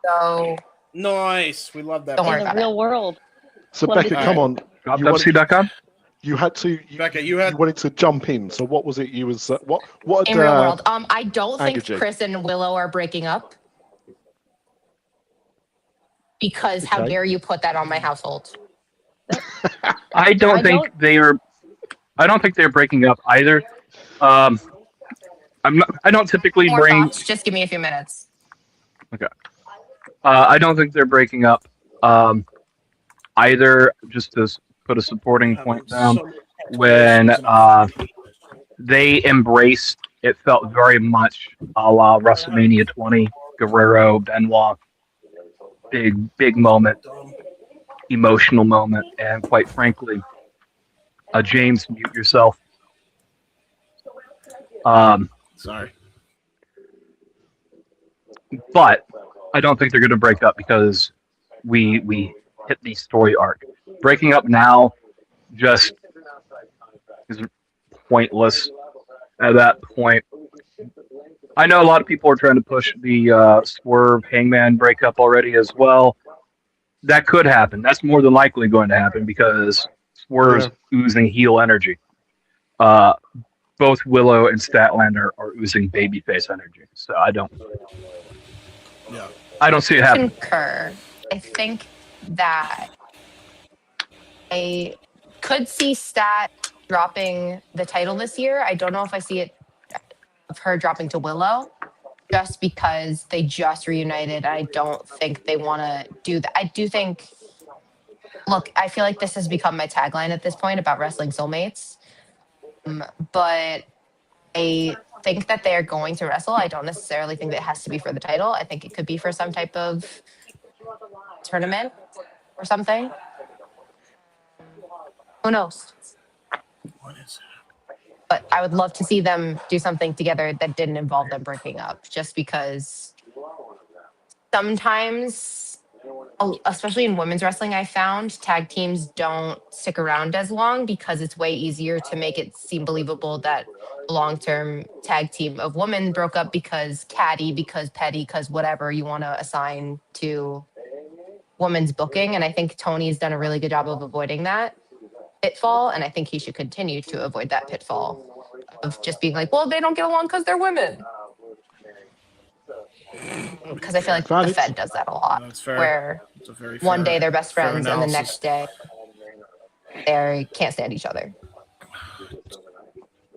So nice. We love that. Don't worry In the about real world. So Becca, come on. ShopWC.com. You had to. Becca, you wanted to jump in. So what was it? You was what? in real world. I don't think Anchor Jake. Chris and Willow are breaking up. Because how dare you put that on my household? I don't think they're breaking up either. I don't typically More bring. thoughts, just give me a few minutes. Okay. I don't think they're breaking up either. Just to put a supporting point down, when they embraced, it felt very much a la WrestleMania 20, Guerrero, Benoit. Big moment, emotional moment, and quite frankly, James, mute yourself. Sorry. But I don't think they're going to break up because we hit the story arc. Breaking up now just is pointless at that point. I know a lot of people are trying to push the Swerve Hangman breakup already as well. That could happen. That's more than likely going to happen because Swerve's oozing heel energy. Both Willow and Statlander are oozing babyface energy. So I don't see it happening. Concur. I think that I could see Stat dropping the title this year. I don't know if I see it of her dropping to Willow. just because they just reunited. I don't think they want to do that. I do think, look, I feel like this has become my tagline at this point about wrestling soulmates. But I think that they're going to wrestle. I don't necessarily think that it has to be for the title. I think it could be for some type of tournament or something. Who knows? What is it? But I would love to see them do something together that didn't involve them breaking up, just because sometimes, especially in women's wrestling, I found tag teams don't stick around as long because it's way easier to make it seem believable that a long-term tag team of women broke up because catty, because petty, because whatever you want to assign to women's booking. And I think Tony's done a really good job of avoiding that pitfall, and I think he should continue to avoid that pitfall of just being like, well, they don't get along because they're women. Because I feel like the Fed does that a lot, where one day they're best friends and the next day they can't stand each other.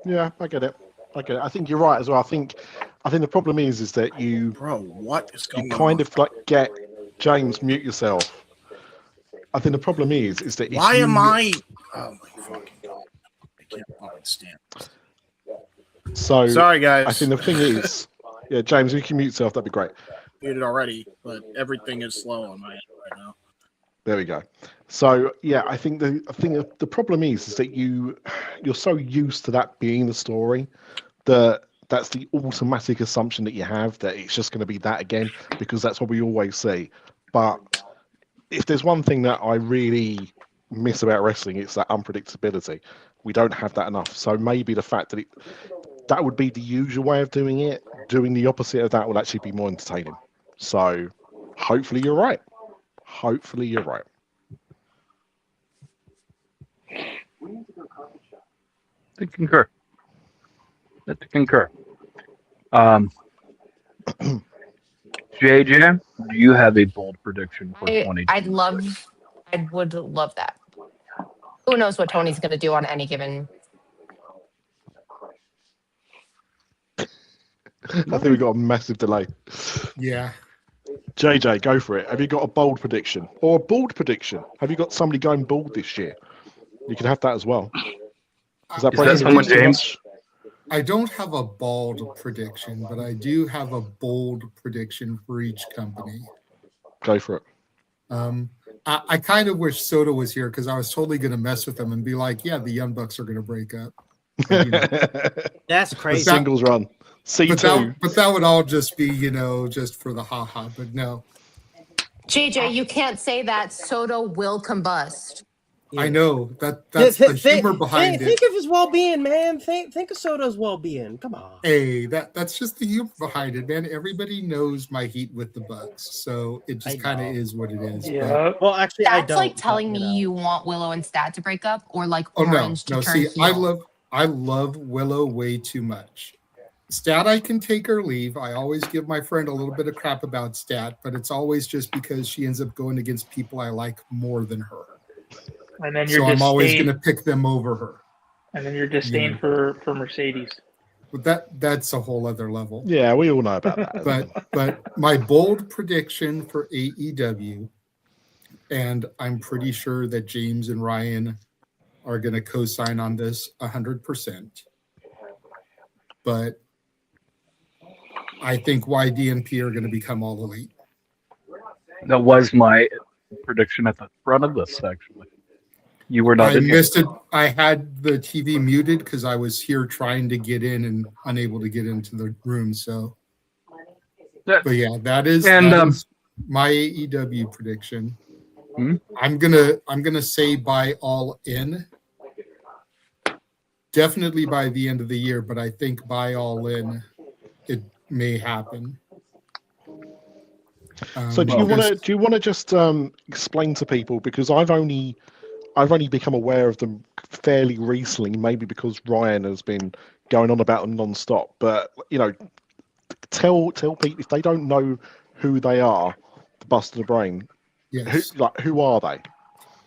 Yeah, I get it. I think you're right as well. I think the problem is that you, what is going on? You kind of like get James, mute yourself. I think the problem is that if why you, am I? Oh my fucking god! I can't fucking stand it. So sorry, guys. I think the thing is, yeah, James, if you can mute yourself, that'd be great. Muted already, but everything is slow on my end right now. There we go. So yeah, I think the problem is that you're so used to that being the story that that's the automatic assumption that you have that it's just going to be that again because that's what we always see. But if there's one thing that I really miss about wrestling, it's that unpredictability. We don't have that enough. So maybe the fact that that would be the usual way of doing it, doing the opposite of that will actually be more entertaining. So hopefully you're right. Hopefully you're right. To concur. JJ, do you have a bold prediction for 2020? I would love that. Who knows what Tony's going to do on any given. I think we got a massive delay. Yeah. JJ, go for it. Have you got a bold prediction or a bald prediction? Have you got somebody going bald this year? You can have that as well. Is that someone, James? I don't have a bald prediction, but I do have a bold prediction for each company. Go for it. I kind of wish Soda was here because I was totally going to mess with him and be like, yeah, the Young Bucks are going to break up. And, that's crazy. The singles run. C2. But that would all just be, just for the haha. But no. JJ, you can't say that. Soda will combust. I know that's the humor behind it. Think of his well-being, man. Think of Soda's well-being. Come on. Hey, that's just the humor behind it, man. Everybody knows my heat with the Bucks, so it just kind of is what it is. Yeah. But, well, actually, that's I don't. Like telling me you want Willow and Stat to break up, or like Orange to turn See, heel. I love Willow way too much. Stat, I can take or leave. I always give my friend a little bit of crap about Stat, but it's always just because she ends up going against people I like more than her. And then I'm always going to pick them over her. And then you're disdain for Mercedes. But that's a whole other level. Yeah, we all know about that. but my bold prediction for AEW, and I'm pretty sure that James and Ryan are going to co-sign on this 100%. But I think YDNP are going to become all elite. That was my prediction at the front of this, actually. You were not. I missed it. I had the TV muted because I was here trying to get in and unable to get into the room. So, but yeah, that is my AEW prediction. I'm gonna say by All In. Definitely by the end of the year, but I think by All In, it may happen. So do you want to just explain to people, because I've only become aware of them fairly recently, maybe because Ryan has been going on about them non-stop. But tell people if they don't know who they are, the Bust of the Brain. Yes. Who are they?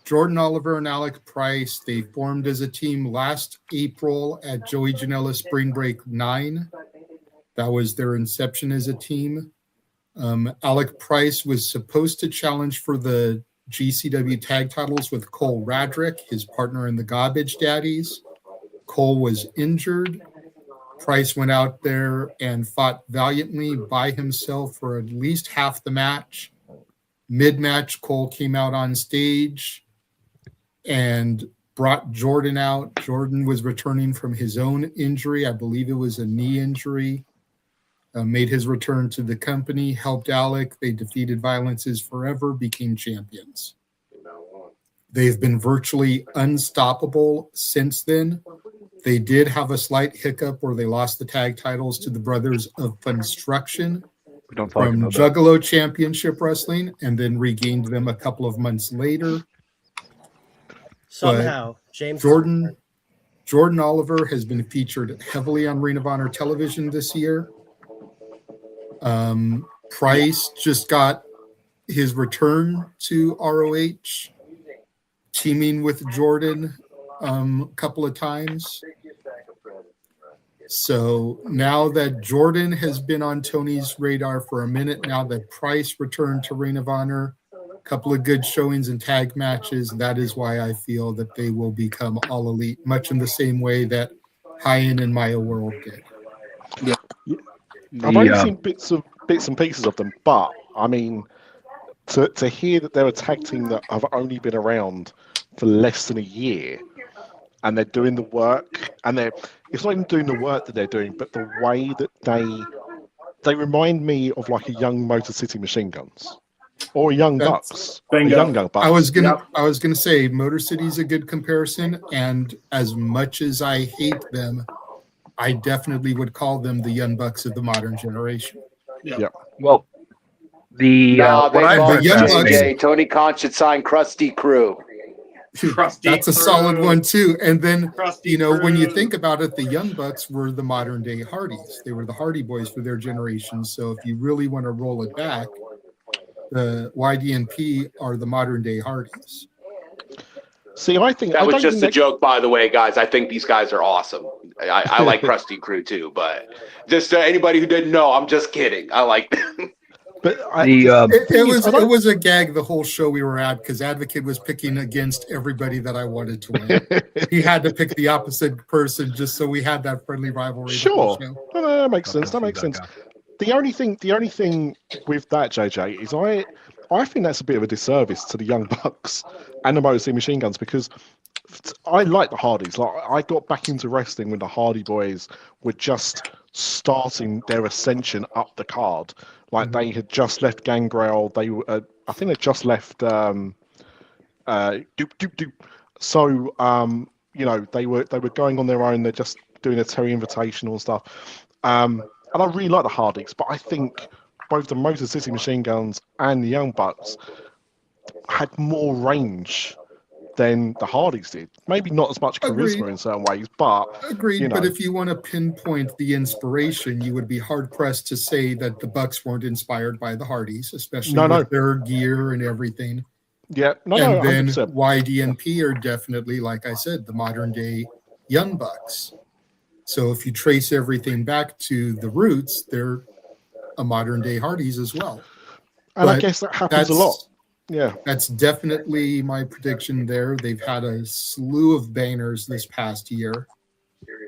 Jordan Oliver and Alec Price. They formed as a team last April at Joey Janela's Spring Break 9. That was their inception as a team. Alec Price was supposed to challenge for the GCW tag titles with Cole Radrick, his partner in the Garbage Daddies. Cole was injured. Price went out there and fought valiantly by himself for at least half the match. Mid-match, Cole came out on stage and brought Jordan out. Jordan was returning from his own injury. I believe it was a knee injury. Made his return to the company, helped Alec. They defeated Violence is Forever, became champions. They've been virtually unstoppable since then. They did have a slight hiccup where they lost the tag titles to the Brothers of Construction from Juggalo Championship Wrestling and then regained them a couple of months later. Somehow, James Jordan Oliver has been featured heavily on Ring of Honor television this year. Price just got his return to ROH, teaming with Jordan a couple of times. So now that Jordan has been on Tony's radar for a minute, now that Price returned to Ring of Honor, a couple of good showings and tag matches, that is why I feel that they will become All Elite, much in the same way that High-End and Maya World did. Yeah. I've only seen bits and pieces of them, but I mean, to hear that they're a tag team that have only been around for less than a year, and they're doing the work, and it's not even doing the work that they're doing, but the way that they remind me of like a young Motor City Machine Guns or a Young Bucks. A young Bucks. I was gonna say Motor City's a good comparison, and as much as I hate them, I definitely would call them the Young Bucks of the modern generation. Yeah. Well, they lost JJ. Tony Khan should sign Krusty Crew. That's a solid one too. And then when you think about it, the Young Bucks were the modern day Hardys. They were the Hardy Boys for their generation. So if you really want to roll it back, the YDNP are the modern day Hardys. See, I think that was just a joke, by the way, guys. I think these guys are awesome. I like Krusty Crew too, but just anybody who didn't know, I'm just kidding. I like them. But it was a gag the whole show we were at because Advocate was picking against everybody that I wanted to win. He had to pick the opposite person just so we had that friendly rivalry. Sure, that makes sense. That makes sense. The only thing with that, JJ, is I think that's a bit of a disservice to the Young Bucks and the Motor City Machine Guns because I like the Hardys. Like I got back into wrestling when the Hardy Boys were just starting their ascension up the card. Like they had just left Gangrel. They were, I think they just left. Doop. So they were going on their own. They're just doing a Terry Invitational and stuff. And I really like the Hardys, but I think both the Motor City Machine Guns and the Young Bucks had more range than the Hardys did. Maybe not as much charisma in certain ways, but agreed. But if you want to pinpoint the inspiration, you would be hard pressed to say that the Bucks weren't inspired by the Hardys, especially with their gear and everything. Yeah, and then 100%. YDNP are definitely, like I said, the modern day Young Bucks. So if you trace everything back to the roots, they're a modern day Hardys as well. And I guess that happens a lot. Yeah, that's definitely my prediction there. They've had a slew of bangers this past year.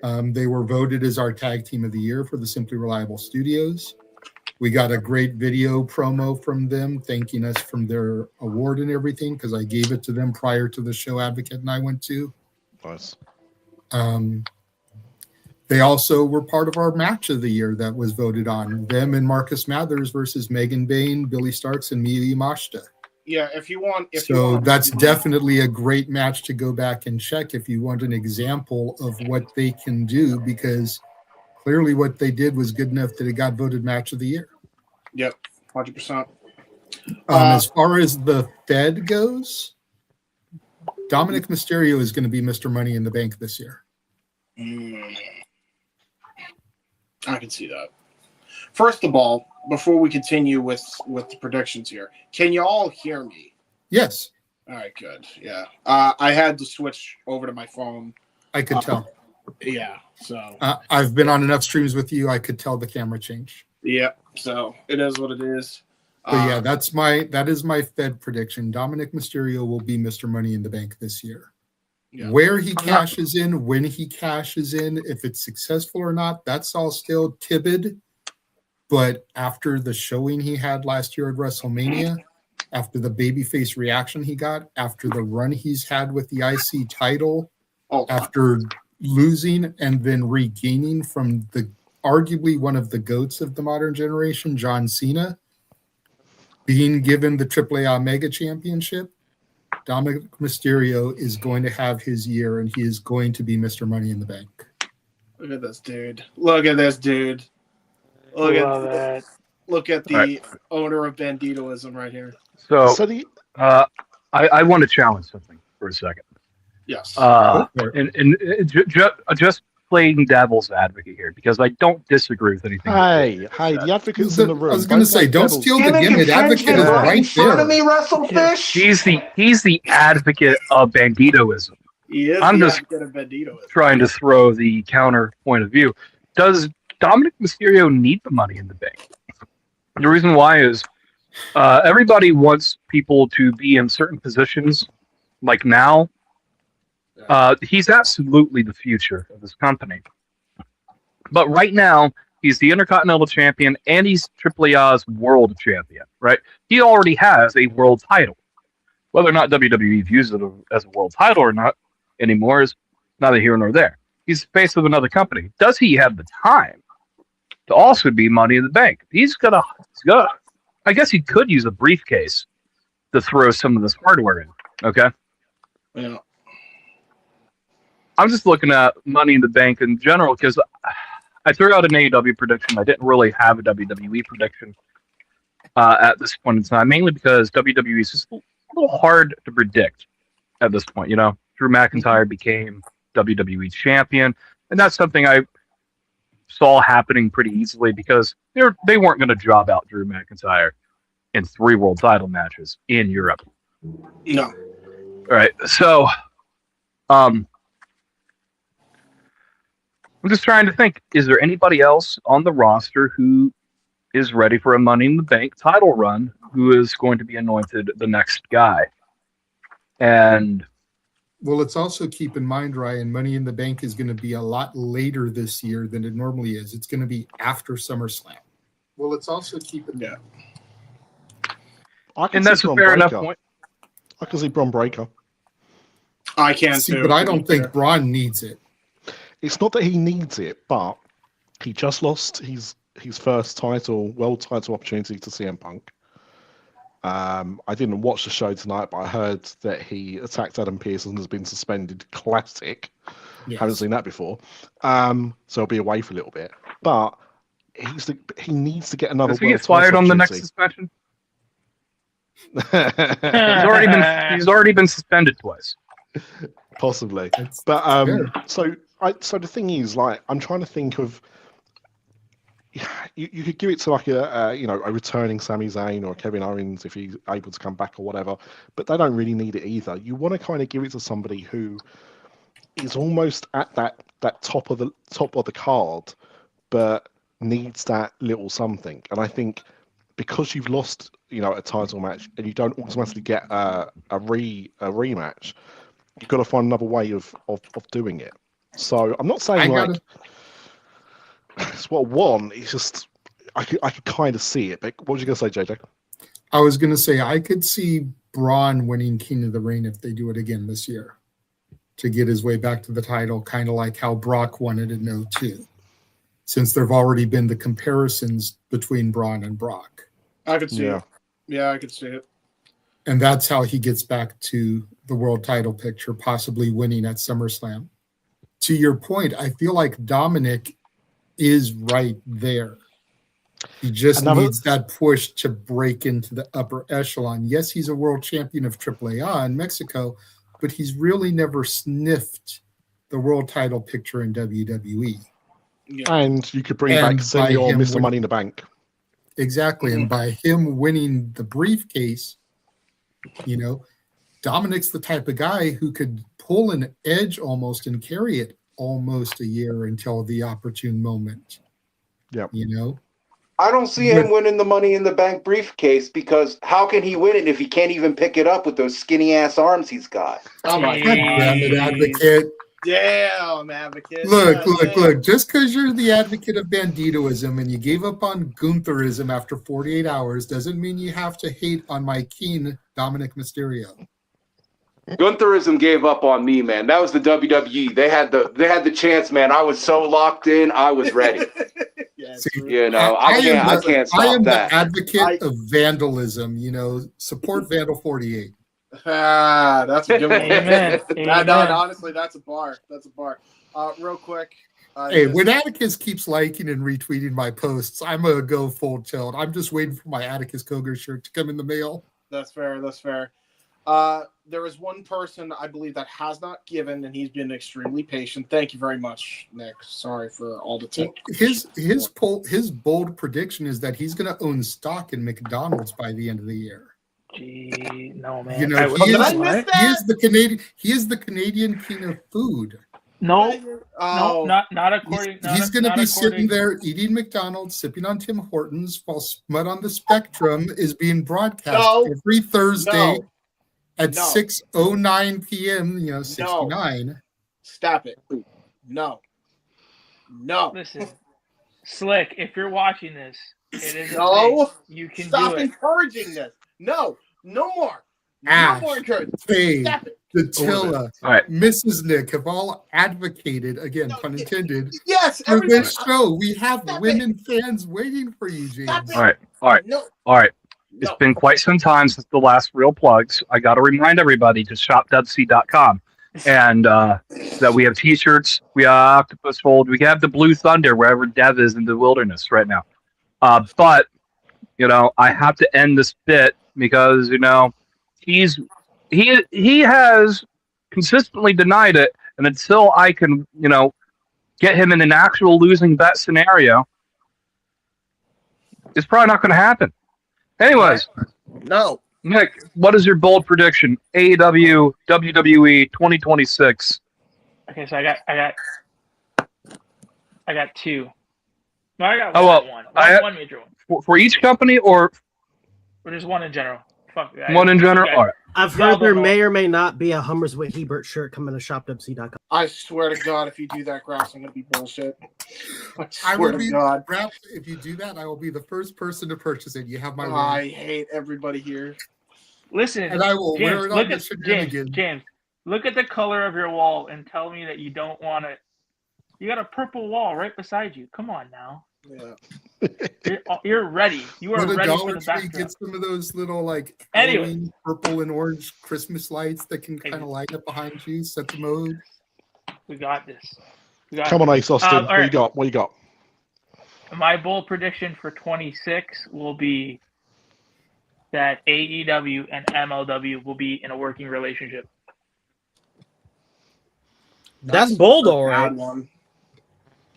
They were voted as our tag team of the year for the Simply Reliable Studios. We got a great video promo from them thanking us from their award and everything because I gave it to them prior to the show Advocate and I went to. Nice. They also were part of our match of the year that was voted on. Them and Marcus Mathers versus Megan Bain, Billy Starks, and Miyu Yamashita. Yeah, if you want. That's definitely a great match to go back and check if you want an example of what they can do, because clearly what they did was good enough that it got voted match of the year. Yep, 100%. As far as the Fed goes, Dominic Mysterio is going to be Mr. Money in the Bank this year. I can see that. First of all, before we continue with the predictions here, can you all hear me? Yes. All right, good. Yeah. I had to switch over to my phone. I could tell. Yeah. So I've been on enough streams with you. I could tell the camera change. Yeah. So it is what it is. But yeah, that is my Fed prediction. Dominic Mysterio will be Mr. Money in the Bank this year. Yeah. Where he cashes in, when he cashes in, if it's successful or not, that's all still timid. But after the showing he had last year at WrestleMania, after the babyface reaction he got, after the run he's had with the IC title, after losing and then regaining from the arguably one of the GOATs of the modern generation, John Cena, being given the AAA Mega Championship, Dominic Mysterio is going to have his year, and he is going to be Mr. Money in the Bank. Look at this dude. Look at this dude. Look at the owner of Banditoism right here. So I want to challenge something for a second. Yes. Just playing devil's advocate here, because I don't disagree with anything. Hey, the advocate's in the room. I was going to say, don't steal the gimmick. The advocate is right there. Me, WrestleFish. He's the advocate of Banditoism. He is I'm the just advocate of Banditoism. trying to throw the counter point of view. Does Dominic Mysterio need the Money in the Bank? The reason why is everybody wants people to be in certain positions, like now. He's absolutely the future of this company. But right now, he's the Intercontinental Champion and he's AAA's World Champion, right? He already has a world title. Whether or not WWE views it as a world title or not anymore is neither here nor there. He's the face of another company. Does he have the time to also be Money in the Bank? He's got I guess he could use a briefcase to throw some of this hardware in, okay? Yeah. I'm just looking at Money in the Bank in general because I threw out an AEW prediction. I didn't really have a WWE prediction at this point in time, mainly because WWE is just a little hard to predict at this point. You know, Drew McIntyre became WWE champion, and that's something I saw happening pretty easily because they weren't going to job out Drew McIntyre in 3 world title matches in Europe. No. All right, so I'm just trying to think, is there anybody else on the roster who is ready for a Money in the Bank title run who is going to be anointed the next guy? And well, let's also keep in mind, Ryan, Money in the Bank is going to be a lot later this year than it normally is. It's going to be after SummerSlam. Well, let's also keep in mind. And that's a fair enough point. I can see Braun Breaker. I can too. But I don't think Braun needs it. It's not that he needs it, but he just lost his first world title opportunity to CM Punk. I didn't watch the show tonight, but I heard that he attacked Adam Pearce and has been suspended. Classic. Yes. Haven't seen that before. So he'll be away for a little bit. But he needs to get another. Does he get fired on the next suspension? He's already been suspended twice. Possibly. But so the thing is, like, I'm trying to think of. You could give it to like a returning Sami Zayn or Kevin Owens if he's able to come back or whatever, but they don't really need it either. You want to kind of give it to somebody who is almost at that top of the card, but needs that little something. And I think because you've lost, a title match and you don't automatically get a rematch, you've got to find another way of doing it. So I'm not saying it's what I want. It's just I could kind of see it. But what was you gonna say, JJ? I was gonna say I could see Braun winning King of the Ring if they do it again this year to get his way back to the title, kind of like how Brock won it in 2002. Since there've already been the comparisons between Braun and Brock. I could see it. Yeah, I could see it. And that's how he gets back to the world title picture, possibly winning at SummerSlam. To your point, I feel like Dominic is right there. He just needs that push to break into the upper echelon. Yes, he's a world champion of AAA in Mexico, but he's really never sniffed the world title picture in WWE. Yeah. And you could bring back Cindy or Mr. Money in the Bank. Exactly. And by him winning the briefcase, Dominic's the type of guy who could pull an Edge almost and carry it almost a year until the opportune moment. Yeah. You know? I don't see him winning the Money in the Bank briefcase because how can he win it if he can't even pick it up with those skinny ass arms he's got? Oh my God damn it, Advocate. Damn, Advocate. Look. Just because you're the advocate of Banditoism and you gave up on Guntherism after 48 hours doesn't mean you have to hate on my keen Dominic Mysterio. Guntherism gave up on me, man. That was the WWE. They had the chance, man. I was so locked in. I was ready. See, you know, I can't stop I am that. the advocate of vandalism. You know, support Vandal 48. Ah, that's a good one. Amen. Honestly, that's a bar. Real quick. Hey, when Atticus keeps liking and retweeting my posts, I'm gonna go full tilt. I'm just waiting for my Atticus Koger shirt to come in the mail. That's fair. There is one person I believe that has not given, and he's been extremely patient. Thank you very much, Nick. Sorry for all the tip. His bold prediction is that he's going to own stock in McDonald's by the end of the year. Gee, no man. You know, he is the Canadian king of food. No, not according. He's going to be sitting there eating McDonald's, sipping on Tim Hortons, while Smut on the Spectrum is being broadcast every Thursday. At 6:09 p.m., 69. No. Stop it. No. Listen, Slick, if you're watching this, it is you can stop do it. encouraging this. No more. No more encouragement. Stop it. Dattila, Mrs. Nick have all advocated, again, pun intended, yes, for this show. We have women fans waiting for you, James. All right. It's been quite some time since the last real plugs. I got to remind everybody to shop.c.com and that we have t-shirts, we have Octopus Fold, we have the Blue Thunder wherever Dev is in the wilderness right now. But, I have to end this bit because, he has consistently denied it. And until I can, get him in an actual losing bet scenario, it's probably not going to happen. Anyways, no. Nick, what is your bold prediction? AEW, WWE 2026. Okay, so I got two. No, I got one. One major one. For each company or just one in general? Fuck that. One in general? All right. I've heard there may or may not be a Hummers with Hebert shirt coming to shop.c.com. I swear to God, if you do that, Grass, I'm going to be bullshit. I will be, God. If you do that, I will be the first person to purchase it. You have my word. I hate everybody here. Listen, and I will wear it on the shenanigans. James, look at the color of your wall and tell me that you don't want it. You got a purple wall right beside you. Come on now. Yeah. You're ready. You are ready for the backdrop. Get some of those little anyway, purple and orange Christmas lights that can kind of light up behind you, set the mode. We got this. Come on, Ace Austin. What you got? My bold prediction for 26 will be that AEW and MLW will be in a working relationship. That's bold, all right.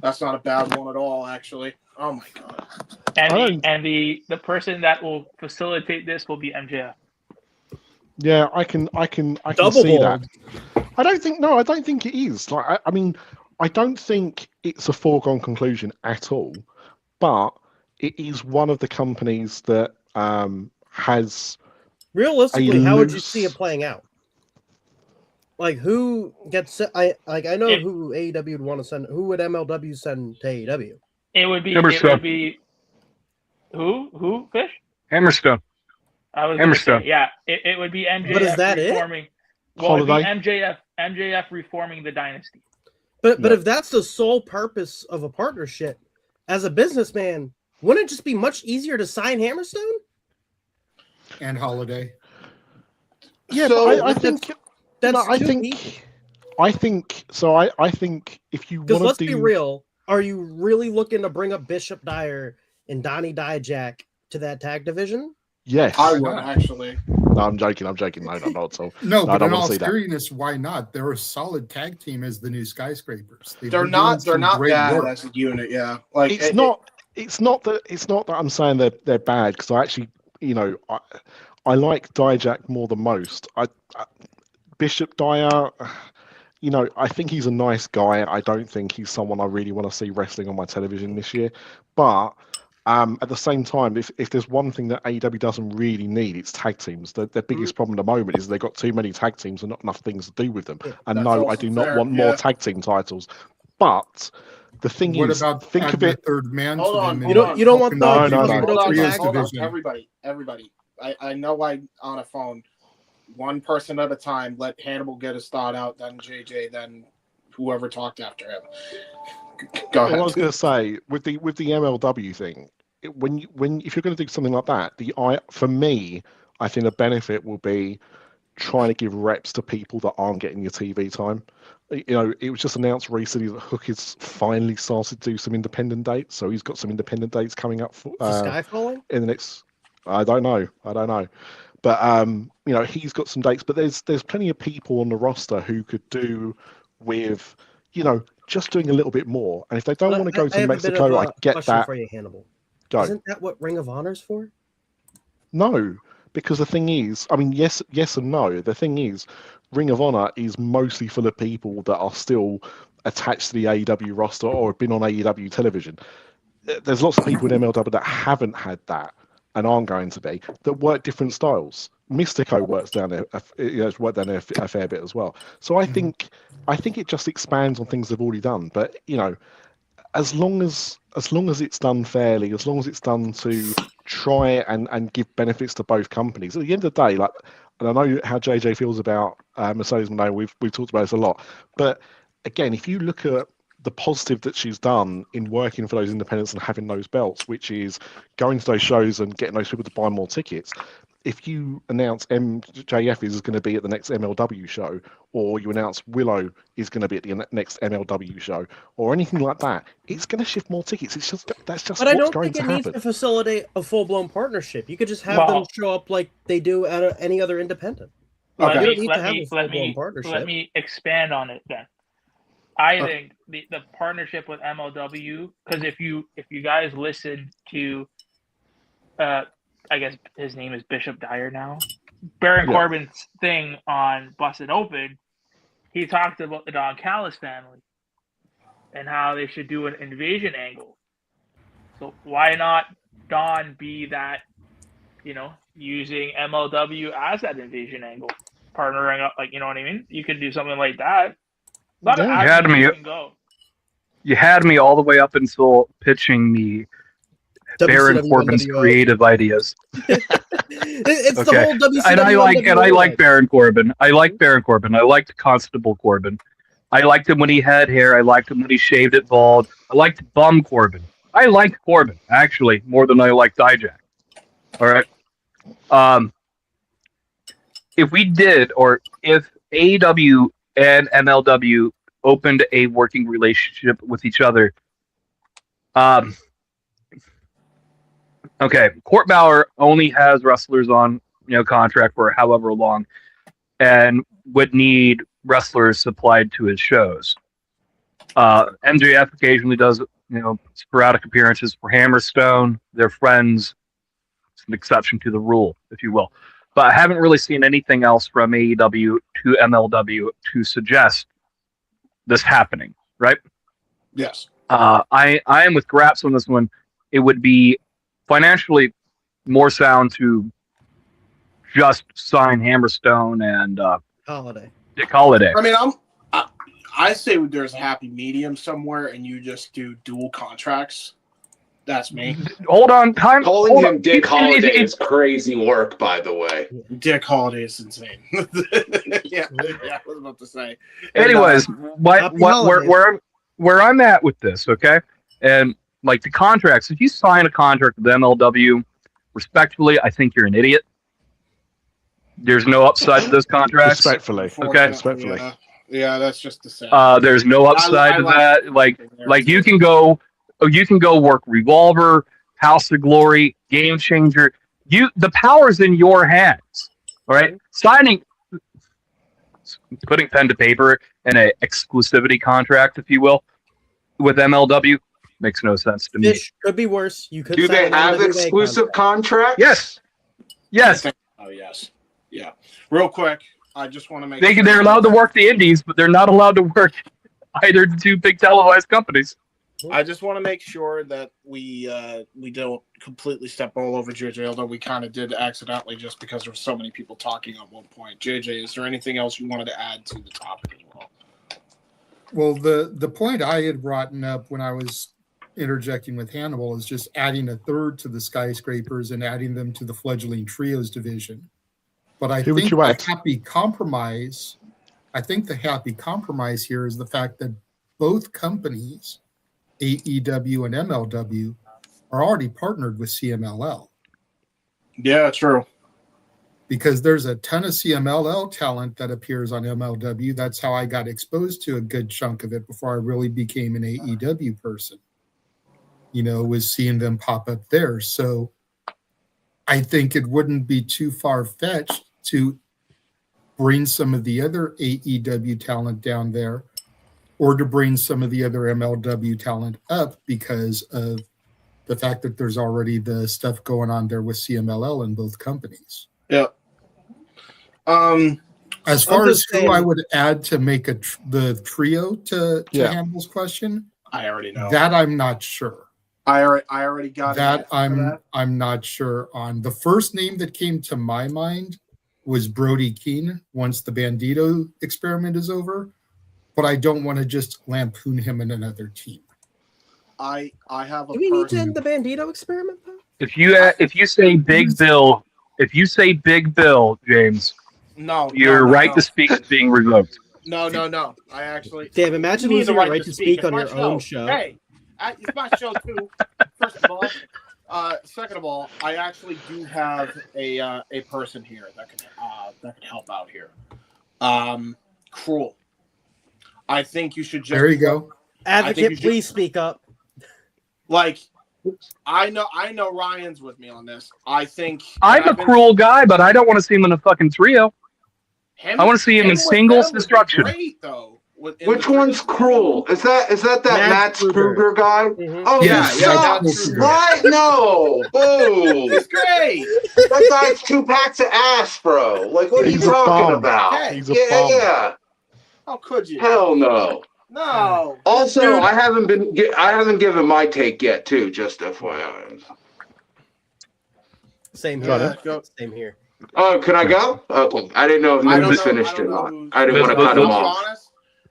That's not a bad one at all, actually. Oh my God. And the person that will facilitate this will be MJF. Yeah, I can see that. I don't think it is. I mean, I don't think it's a foregone conclusion at all. But it is one of the companies that has. Realistically, how would you see it playing out? Like, who gets? I know who AEW would want to send. Who would MLW send to AEW? It would be who Fish? Hammerstone. I was Hammerstone. Yeah, it would be MJF. But is that reforming. Well, it would be MJF reforming the dynasty. But if that's the sole purpose of a partnership, as a businessman, wouldn't it just be much easier to sign Hammerstone and Holiday? Yeah, so I think. I think if you want to let's be real, are you really looking to bring up Bishop Dyer and Donnie Dijak to that tag division? Yes, I would actually. No, I'm joking. No, not so. No, but in all seriousness, why not? They're a solid tag team as the new Skyscrapers. They're not bad as a unit. Yeah, it's not that I'm saying they're bad, because I actually, I like Dijak more than most. Bishop Dyer, I think he's a nice guy. I don't think he's someone I really want to see wrestling on my television this year. But at the same time, if there's one thing that AEW doesn't really need, it's tag teams. Their biggest problem at the moment is they've got too many tag teams and not enough things to do with them. And no, I do not want more tag team titles. But the thing What is, about think of it. Third man. Hold on. You don't want the Hold on. Everybody. I know I'm on a phone. One person at a time. Let Hannibal get his thought out, then JJ, then whoever talked after him. Go ahead. What I was going to say with the MLW thing, if you're going to do something like that, for me, I think the benefit will be trying to give reps to people that aren't getting your TV time. It was just announced recently that Hook has finally started to do some independent dates, so he's got some independent dates coming up for Skyfalling in the next. I don't know, but he's got some dates. But there's plenty of people on the roster who could do with just doing a little bit more. And if they don't want to go to Mexico, I get that. For you, Hannibal. Go. Isn't that what Ring of Honor's for? No, because the thing is, yes and no. The thing is, Ring of Honor is mostly full of people that are still attached to the AEW roster or have been on AEW television. There's lots of people in MLW that haven't had that and aren't going to be, that work different styles. Mystico works down there, has worked down there a fair bit as well. So I think it just expands on things they've already done. But as long as it's done fairly, as long as it's done to try and give benefits to both companies. At the end of the day, and I know how JJ feels about Mercedes Moné. We've talked about this a lot, but again, if you look at the positive that she's done in working for those independents and having those belts, which is going to those shows and getting those people to buy more tickets. If you announce MJF is going to be at the next MLW show, or you announce Willow is going to be at the next MLW show, or anything like that, it's going to shift more tickets. That's just. But I don't think it needs to facilitate a full-blown partnership. You could just have them show up like they do at any other independent. Okay. You don't need to have a full-blown partnership. Let me expand on it then. I think the partnership with MLW, because if you guys listen to, I guess his name is Bishop Dyer now, Baron Corbin's thing on Busted Open, he talked about the Don Callis family and how they should do an invasion angle. So why not Don be that, using MLW as that invasion angle, partnering up, you know what I mean? You could do something like that. You had me all the way up until pitching me Baron Corbin's creative ideas. It's the whole WCW. And I like Baron Corbin. I like Baron Corbin. I liked Constable Corbin. I liked him when he had hair. I liked him when he shaved it bald. I liked Bum Corbin. I liked Corbin actually more than I liked Dijak. All right. If AEW and MLW opened a working relationship with each other. Okay, Court Bauer only has wrestlers on contract for however long, and would need wrestlers supplied to his shows. MJF occasionally does sporadic appearances for Hammerstone. They're friends. It's an exception to the rule, if you will. But I haven't really seen anything else from AEW to MLW to suggest this happening, right? Yes. I am with Graps on this one. It would be financially more sound to just sign Hammerstone and Dick Holiday. I mean, I say there's a happy medium somewhere, and you just do dual contracts. That's me. Hold on, calling him Dick Holiday is crazy work, by the way. Dick Holiday is insane. yeah, I was about to say. Anyways, where I'm at with this, okay, and the contracts. If you sign a contract with MLW, respectfully, I think you're an idiot. There's no upside to those contracts. Respectfully, okay. Respectfully. Yeah, that's just the same. There's no upside to that. Like you can go work Revolver, House of Glory, Game Changer. The power's in your hands. All right, putting pen to paper in an exclusivity contract, if you will, with MLW makes no sense to me. This could be worse. You could. Do they have exclusive contracts? Yes. Oh yes. Yeah. Real quick, I just want to make They're allowed to work the indies, but they're not allowed to work either two big televised companies. I just want to make sure that we don't completely step all over JJ, although we kind of did accidentally just because there were so many people talking at one point. JJ, is there anything else you wanted to add to the topic as well? Well, the point I had brought up when I was interjecting with Hannibal is just adding a third to the skyscrapers and adding them to the fledgling trios division. But I think the happy compromise here is the fact that both companies, AEW and MLW, are already partnered with CMLL. Yeah, true. Because there's a ton of CMLL talent that appears on MLW. That's how I got exposed to a good chunk of it before I really became an AEW person. Was seeing them pop up there. So I think it wouldn't be too far-fetched to bring some of the other AEW talent down there or to bring some of the other MLW talent up because of the fact that there's already the stuff going on there with CMLL in both companies. Yeah. As far as who I would add to make the trio to Hannibal's question, I already know. That I'm not sure. I already got that. I'm not sure on. The first name that came to my mind was Brody Keane once the Bandito experiment is over, but I don't want to just lampoon him in another team. I have a. Do we need to end the Bandito experiment though? If you say Big Bill, James, your right to speak is being revoked. No. I actually. Damn, imagine losing the right to speak on your own show. Hey, it's my show too. First of all. Second of all, I actually do have a person here that can help out here. Cruel. I think you should just. There you go. Advocate, please speak up. Like, I know Ryan's with me on this. I think I'm a cruel guy, but I don't want to see him in a fucking trio. I want to see him in singles destruction. Great though. Which one's cruel? Is that Matt Kruger guy? Mm-hmm. Oh, yeah. What? No. Boo. He's great. That guy's 2 packs of ass, bro. Like, what are you talking about? Hey, yeah. How could you? Hell no. No. Also, I haven't given my take yet, too. Just FYI. Same here. Same here. Oh, can I go? Okay. I didn't know if Nick was finished or not. I didn't want to cut him off.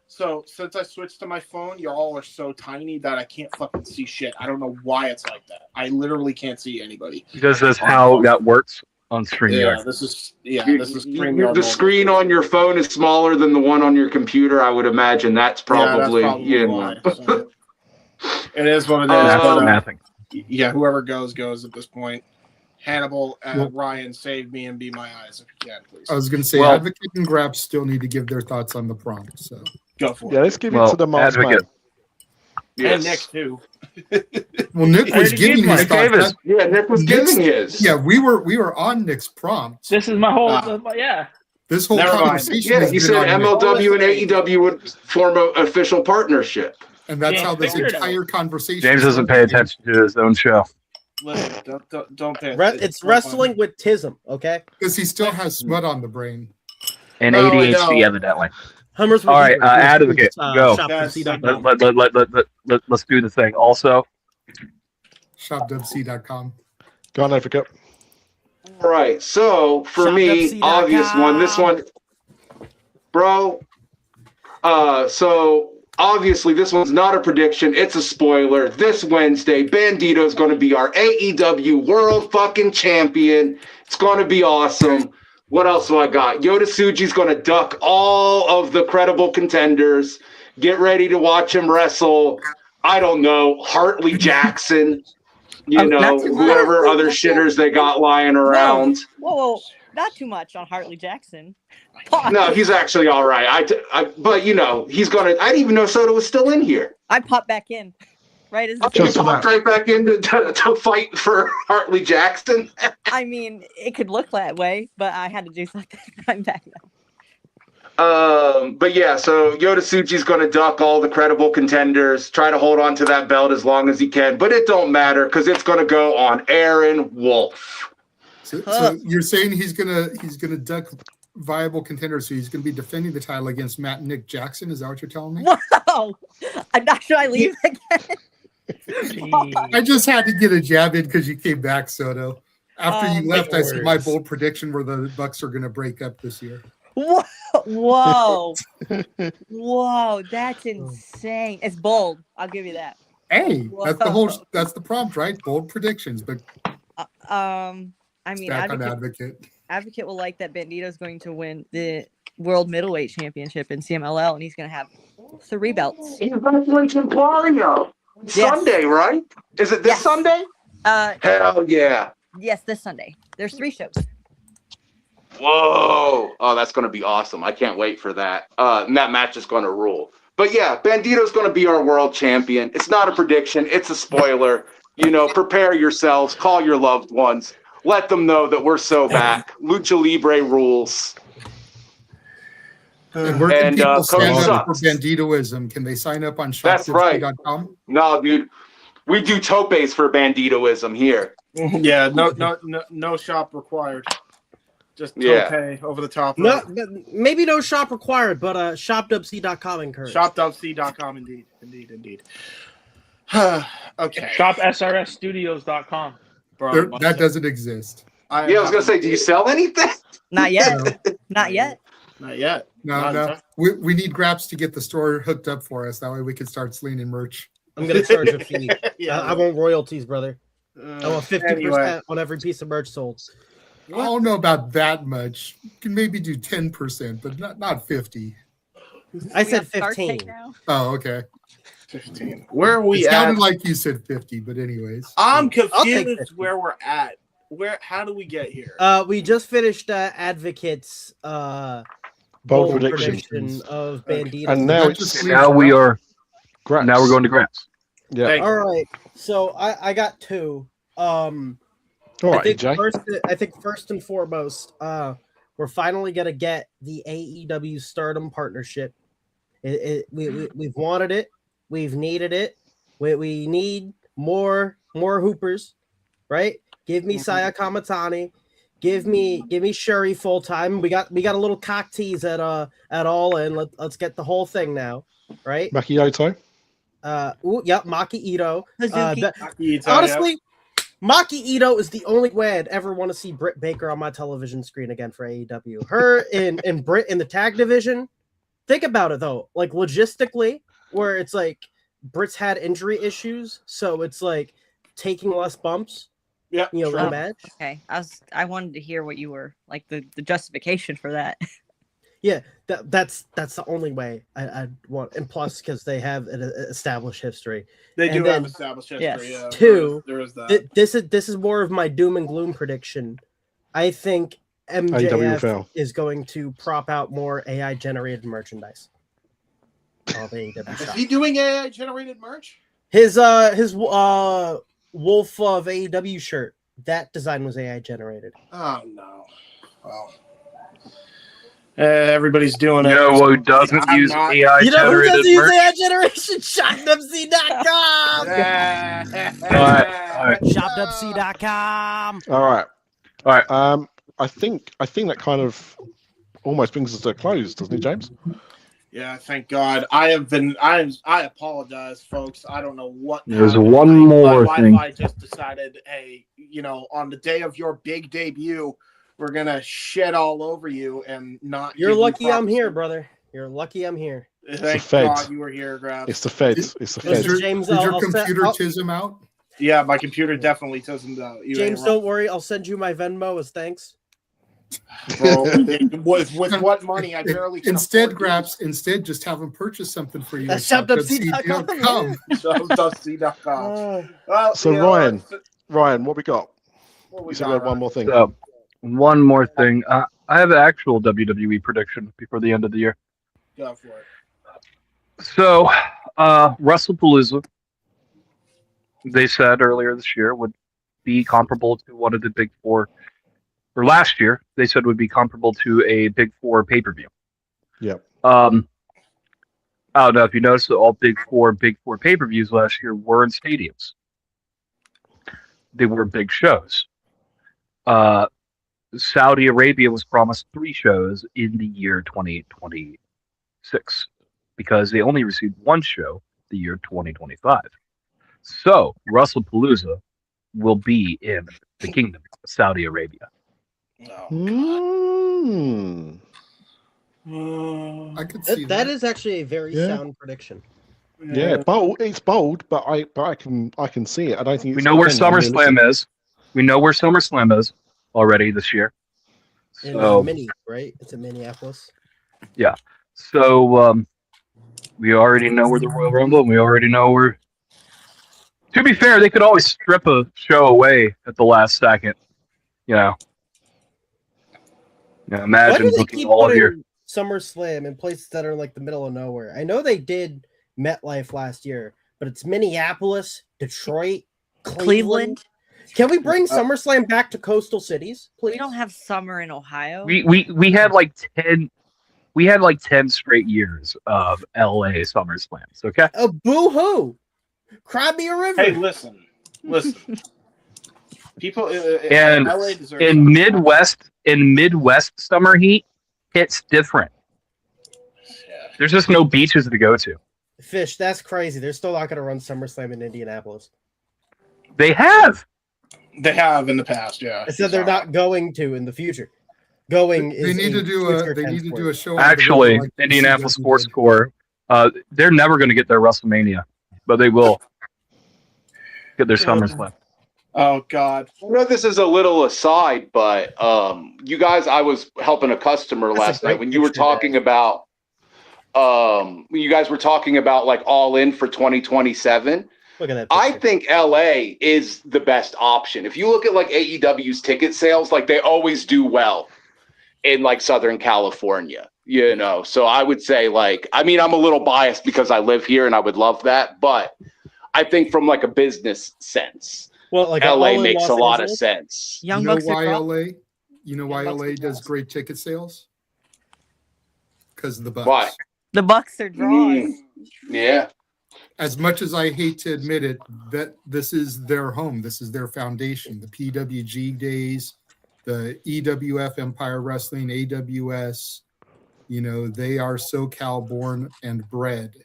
So since I switched to my phone, y'all are so tiny that I can't fucking see shit. I don't know why it's like that. I literally can't see anybody. Because that's how that works on StreamYard. Yeah, this is StreamYard. The screen on your phone is smaller than the one on your computer. I would imagine that's probably why. So, it is what it is. Nothing. Yeah, whoever goes at this point. Hannibal and Ryan, save me and be my eyes if you can, please. I was going to say, Advocate and Grab still need to give their thoughts on the prompt. So go for it. Yeah, let's give it to the Advocate. Yes. And Nick too. Well, Nick was giving his thoughts. Yeah, Nick was giving his. Yeah, we were on Nick's prompt. This is my whole. This whole conversation. Yeah, he said MLW and AEW would form an official partnership, and that's how this entire conversation. James doesn't pay attention to his own show. Listen, don't pay. It's wrestling with Tism, okay? Because he still has smut on the brain and ADHD, evidently. Hummers. All right, Advocate, go. Let's do the thing. Also, shopwc.com. Go on, Advocate. All right. So for me, obvious one. This one, bro. So. Obviously, this one's not a prediction. It's a spoiler. This Wednesday, Bandito's going to be our AEW World fucking Champion. It's going to be awesome. What else do I got? Yota Tsuji's going to duck all of the credible contenders. Get ready to watch him wrestle. I don't know, Hartley Jackson. Whoever other shitters they got lying around. Whoa. Not too much on Hartley Jackson. No, he's actually all right. But he's gonna. I didn't even know Soto was still in here. I popped back in, right as he popped right back in to fight for Hartley Jackson. I mean, it could look that way, but I had to do something. I'm back now. But yeah, so Yota Tsuji's gonna duck all the credible contenders, try to hold on to that belt as long as he can, but it don't matter because it's gonna go on Aaron Wolf. So you're saying he's gonna duck viable contender, so he's going to be defending the title against Matt and Nick Jackson. Is that what you're telling me? Wow! Should I leave again? I just had to get a jab in because you came back, Soto. After you left, I said my bold prediction where the Bucks are going to break up this year. Whoa! Whoa! That's insane. It's bold. I'll give you that. Hey, that's the prompt, right? Bold predictions, but I mean, Advocate will like that Bandito's going to win the World Middleweight Championship in CMLL, and he's going to have 3 belts. Congratulations, Mario. Sunday, right? Is it this Sunday? Hell yeah. Yes, this Sunday. There's 3 shows. Whoa. Oh, that's going to be awesome. I can't wait for that. And that match is going to rule. But yeah, Bandito's going to be our world champion. It's not a prediction. It's a spoiler. Prepare yourselves. Call your loved ones. Let them know that we're so back. Lucha Libre rules. And where can people sign up for Banditoism? Can they sign up on shopwc.com? That's right. No, dude. We do topes for Banditoism here. Yeah, no shop required. Just tope over the top. No, maybe no shop required, but shopwc.com encouraged. Shopwc.com, indeed. Okay. ShopSRSstudios.com. That doesn't exist. I was gonna say, do you sell anything? Not yet. Not yet. Not yet. No. We need Graps to get the store hooked up for us. That way we can start slinging merch. I'm gonna charge a fee. I want royalties, brother. I want 50% on every piece of merch sold. I don't know about that much. You can maybe do 10%, but not 50. I said 15. Oh, okay. 15. Where are we it at? Sounded like you said 50, but anyways. I'm confused where we're at. How do we get here? We just finished Advocates bold prediction of Bandito. And now we're going to Grants. Yeah. All right. So I got 2. All right, Jay. I think first and foremost, we're finally gonna get the AEW Stardom partnership. We've wanted it, we've needed it. We need more hoopers, right? Give me Saya Kamatani, give me Shuri full time. We got a little cock tease at All In. Let's get the whole thing now, right? Maki Ito. Maki Ito. Maki Ito, honestly. Maki Ito is the only way I'd ever want to see Britt Baker on my television screen again for AEW. Her and Britt in the tag division. Think about it though, like logistically, where it's like Britt's had injury issues, so it's like taking less bumps. Yeah, the match. Okay, I wanted to hear what you were like the justification for that. Yeah, that's the only way I'd want, and plus because they have an established history. They do have established history. Yes. Yeah, 2, there is that. This is more of my doom and gloom prediction. I think MJF is going to prop out more AI generated merchandise. Is he doing AI generated merch? His Wolf of AEW shirt, that design was AI generated. Oh no! Well. Everybody's doing it. Who doesn't use AI generated use AI generation? ShopWC.com. All right. ShopWC.com. All right. I think that kind of almost brings us to a close, doesn't it, James? Yeah, thank God. I apologize, folks. I don't know what. There's one more thing. I just decided, hey, on the day of your big debut, we're gonna shit all over you and not. You're lucky I'm here, brother. You're lucky I'm here. Thank God you were here, Grab. It's the feds. It's the feds. James, did your computer tism out? Yeah, my computer definitely tismed out. James, don't worry. I'll send you my Venmo as thanks. Bro, with what money I barely can instead just have them purchase something for you. That's shopwc.com. Shopwc.com. So Ryan, what we got? We said we had one more thing. So, one more thing. I have an actual WWE prediction before the end of the year. Go for it. So, WrestlePalooza, they said earlier this year, would be comparable to one of the big 4. Or last year, they said would be comparable to a big 4 pay-per-view. Yep. I don't know if you noticed that all big 4 pay-per-views last year were in stadiums. They were big shows. Saudi Arabia was promised 3 shows in the year 2026 because they only received 1 show the year 2025. So WrestlePalooza will be in the Kingdom of Saudi Arabia. I could see that is actually a very sound prediction. Yeah, bold. It's bold, but I can see it. I don't think we know where SummerSlam is. We know where SummerSlam is already this year. So, Mini, right? It's in Minneapolis. Yeah. So we already know where the Royal Rumble, and we already know where. To be fair, they could always strip a show away at the last second. Imagine booking all of your SummerSlam in places that are like the middle of nowhere. I know they did MetLife last year, but it's Minneapolis, Detroit, Cleveland. Can we bring SummerSlam back to coastal cities, please? We don't have summer in Ohio. We had like 10. We had like 10 straight years of LA SummerSlams. Okay. Boo-hoo! Cry me a river. Hey, listen. People and LA deserves in Midwest summer heat, it's different. There's just no beaches to go to. Fish, that's crazy. They're still not going to run SummerSlam in Indianapolis. They have. They have in the past, yeah. I said they're not going to in the future. They need to do a show. Actually, Indianapolis Sports Corps, they're never going to get their WrestleMania, but they will get their SummerSlam. Oh God! I know this is a little aside, but you guys, I was helping a customer last night when you were talking about. You guys were talking about like all in for 2027. Look at that. I think LA is the best option. If you look at like AEW's ticket sales, like they always do well in like Southern California, So I would say I'm a little biased because I live here and I would love that, but I think from like a business sense, LA makes a lot of sense. You know why LA does great ticket sales? Because of the Bucks. Why? The Bucks are draws. Yeah. As much as I hate to admit it, that this is their home. This is their foundation. The PWG days, the EWF Empire Wrestling, AWS, they are SoCal born and bred.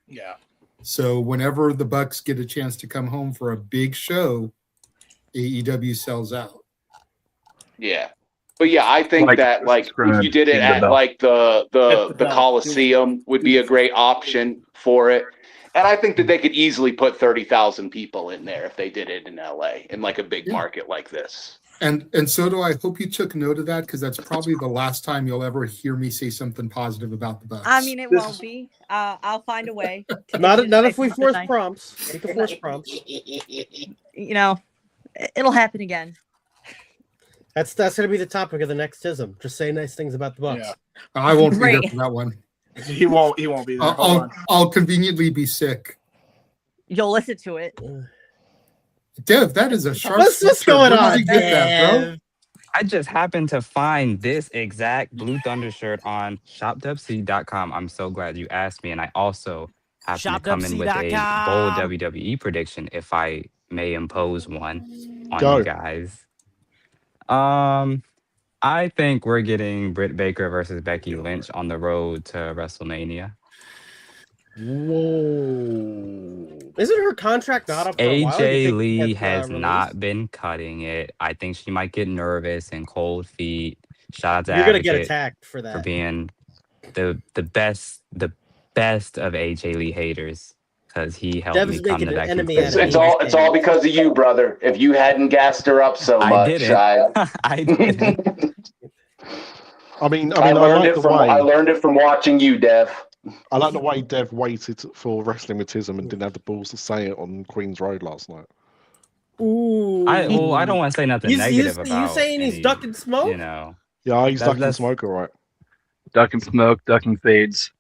Yeah. So whenever the Bucks get a chance to come home for a big show, AEW sells out. Yeah. But yeah, I think that if you did it at like the Coliseum would be a great option for it. And I think that they could easily put 30,000 people in there if they did it in LA in like a big market like this. And so do I. Hope you took note of that because that's probably the last time you'll ever hear me say something positive about the Bucks. I mean, it won't be. I'll find a way. Not if we force prompts. We can force prompts. It'll happen again. That's going to be the topic of the next Tism. Just say nice things about the Bucks. Yeah. I won't be there for that one. He won't be there. I'll conveniently be sick. You'll listen to it. Dev, that is a sharp. What's going on? Did you get that, bro? I just happened to find this exact Blue Thunder shirt on shopwc.com. I'm so glad you asked me. And I also happen to come in with a bold WWE prediction, if I may impose one on you guys. I think we're getting Britt Baker versus Becky Lynch on the road to WrestleMania. Whoa. Isn't her contract not up for a while? AJ Lee has not been cutting it. I think she might get nervous and cold feet. Shout out to You're going to get attacked for that. For being the best of AJ Lee haters. Because he helped me come to that conclusion. It's all because of you, brother. If you hadn't gassed her up so much, I didn't. I mean, I learned it from watching you, Dev. I like the way Dev waited for Wrestling With Tism and didn't have the balls to say it on Queen's Road last night. Ooh. I don't want to say nothing negative about. You saying he's ducking smoke? Yeah, he's ducking smoke, all right. Ducking smoke, ducking fades.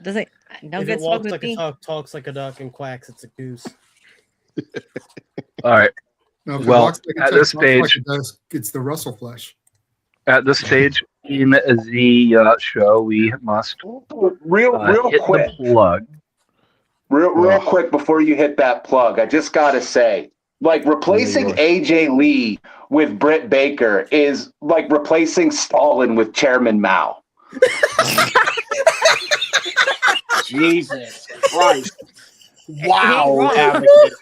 Does it? No if good it walks smoke like with a me. duck, talks like a duck, and quacks, it's a goose. All right. No, well, at this stage, it's the WrestleFish. At this stage in the show, we must real hit quick the plug. Real quick before you hit that plug, I just gotta say, Like replacing AJ Lee with Britt Baker is like replacing Stalin with Chairman Mao. Jesus Christ. Wow, Advocate.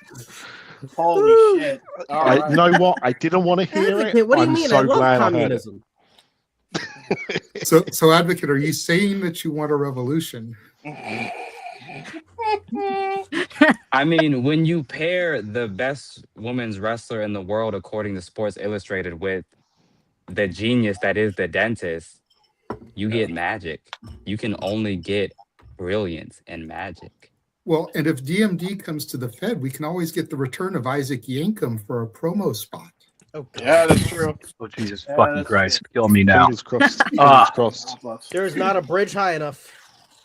Holy shit. All right. You know what? I didn't want to hear it. What do you I'm mean? so I love glad communism. I heard it. So, Advocate, are you saying that you want a revolution? I mean, when you pair the best women's wrestler in the world, according to Sports Illustrated, with the genius that is the dentist, you get magic. You can only get brilliance and magic. Well, and if DMD comes to the Fed, we can always get the return of Isaac Yankem for a promo spot. Oh, yeah, that's true. Oh, Jesus fucking Christ. True. Kill me now. Fingers crossed. Fingers crossed. There's not a bridge high enough.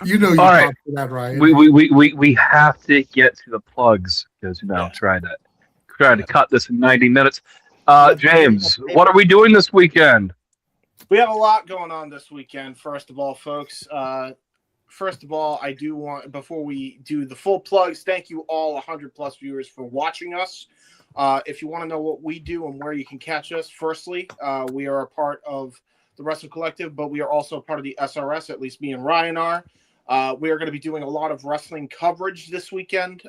You know you all right. For that, Ryan. We have to get to the plugs because, trying to cut this in 90 minutes. James, what are we doing this weekend? We have a lot going on this weekend, first of all, folks. First of all, I do want, before we do the full plugs, thank you all 100 plus viewers for watching us. If you want to know what we do and where you can catch us, firstly, we are a part of the WrestleCollective, but we are also a part of the SRS, at least me and Ryan are. We are going to be doing a lot of wrestling coverage this weekend,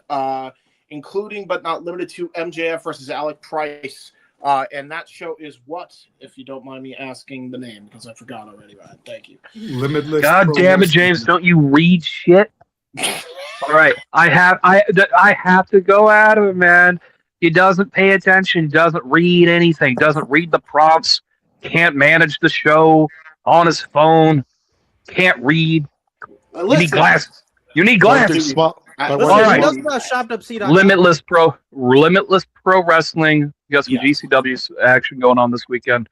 including but not limited to MJF versus Alec Price. And that show is what, if you don't mind me asking the name, because I forgot already, Ryan. Thank you. Limitless. God damn it, James! Don't you read shit? All right, I have to go at him, man. He doesn't pay attention. Doesn't read anything. Doesn't read the prompts. Can't manage the show on his phone. Can't read. You need glasses. You need glasses. All right. Limitless Pro Wrestling. We got some GCW action going on this weekend.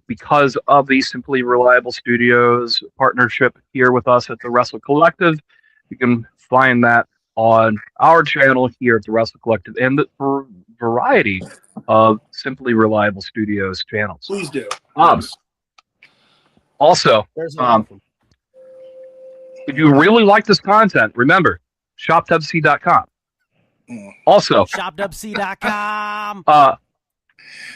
Because of the Simply Reliable Studios partnership here with us at the WrestleCollective, you can find that on our channel here at the WrestleCollective and the variety of Simply Reliable Studios channels. Please do. Also, if you really like this content, remember, shopwc.com. Also, shopwc.com.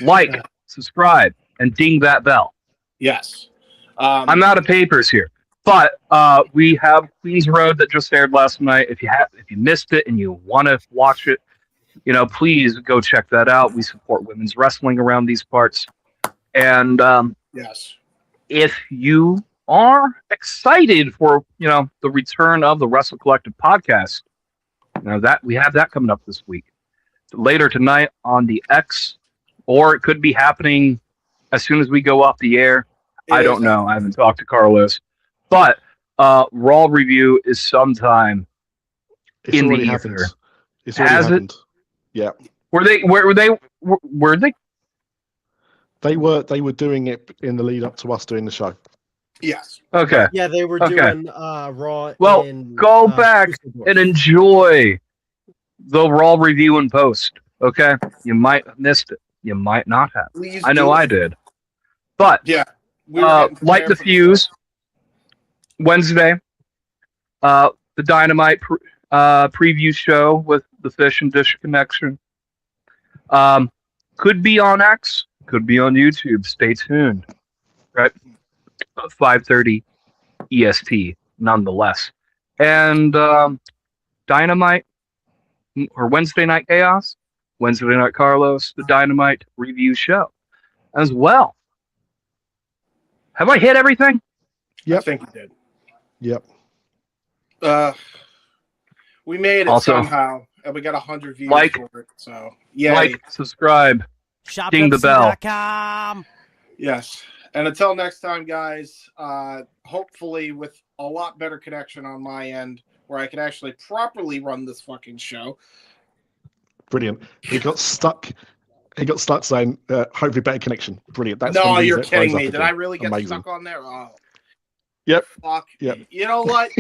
Like, subscribe, and ding that bell. Yes. I'm out of papers here, but we have Queens Road that just aired last night. If you missed it and you want to watch it, please go check that out. We support women's wrestling around these parts, and yes, if you are excited for the return of the WrestleCollective podcast, that we have that coming up this week, later tonight on the X, or it could be happening as soon as we go off the air. I don't know. I haven't talked to Carlos, but Raw review is sometime in the ether. It's already happened. Yeah. Were they? They were doing it in the lead up to us doing the show. Yes. Okay. Yeah, they were doing Raw. Well, go back and enjoy the Raw review and post. Okay, you might have missed it. You might not have. I know I did. But yeah, Light the Fuse Wednesday. The Dynamite preview show with the Fish and Dish Connection. Could be on X. Could be on YouTube. Stay tuned. Right. 5:30 EST, nonetheless. And Dynamite or Wednesday Night Chaos, Wednesday Night Carlos, the Dynamite review show as well. Have I hit everything? Yep. I think you did. Yep. We made it also, somehow, and we got 100 views for it. So, yeah. Like, subscribe, ding the bell. Yes. And until next time, guys, hopefully with a lot better connection on my end where I can actually properly run this fucking show. Brilliant. He got stuck saying, hopefully better connection. Brilliant. That's no, you're kidding me. Did I really get stuck on there? Oh. Yep. Fuck. Yep. You know what?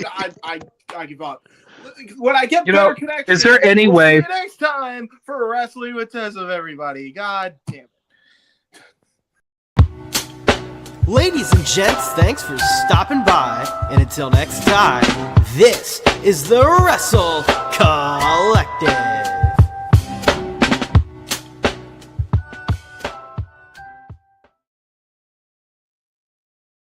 I give up. When I get better connection, is there any way? See you next time for Wrestling with Tism, everybody. God damn it. Ladies and gents, thanks for stopping by. And until next time, this is the WrestleCollective.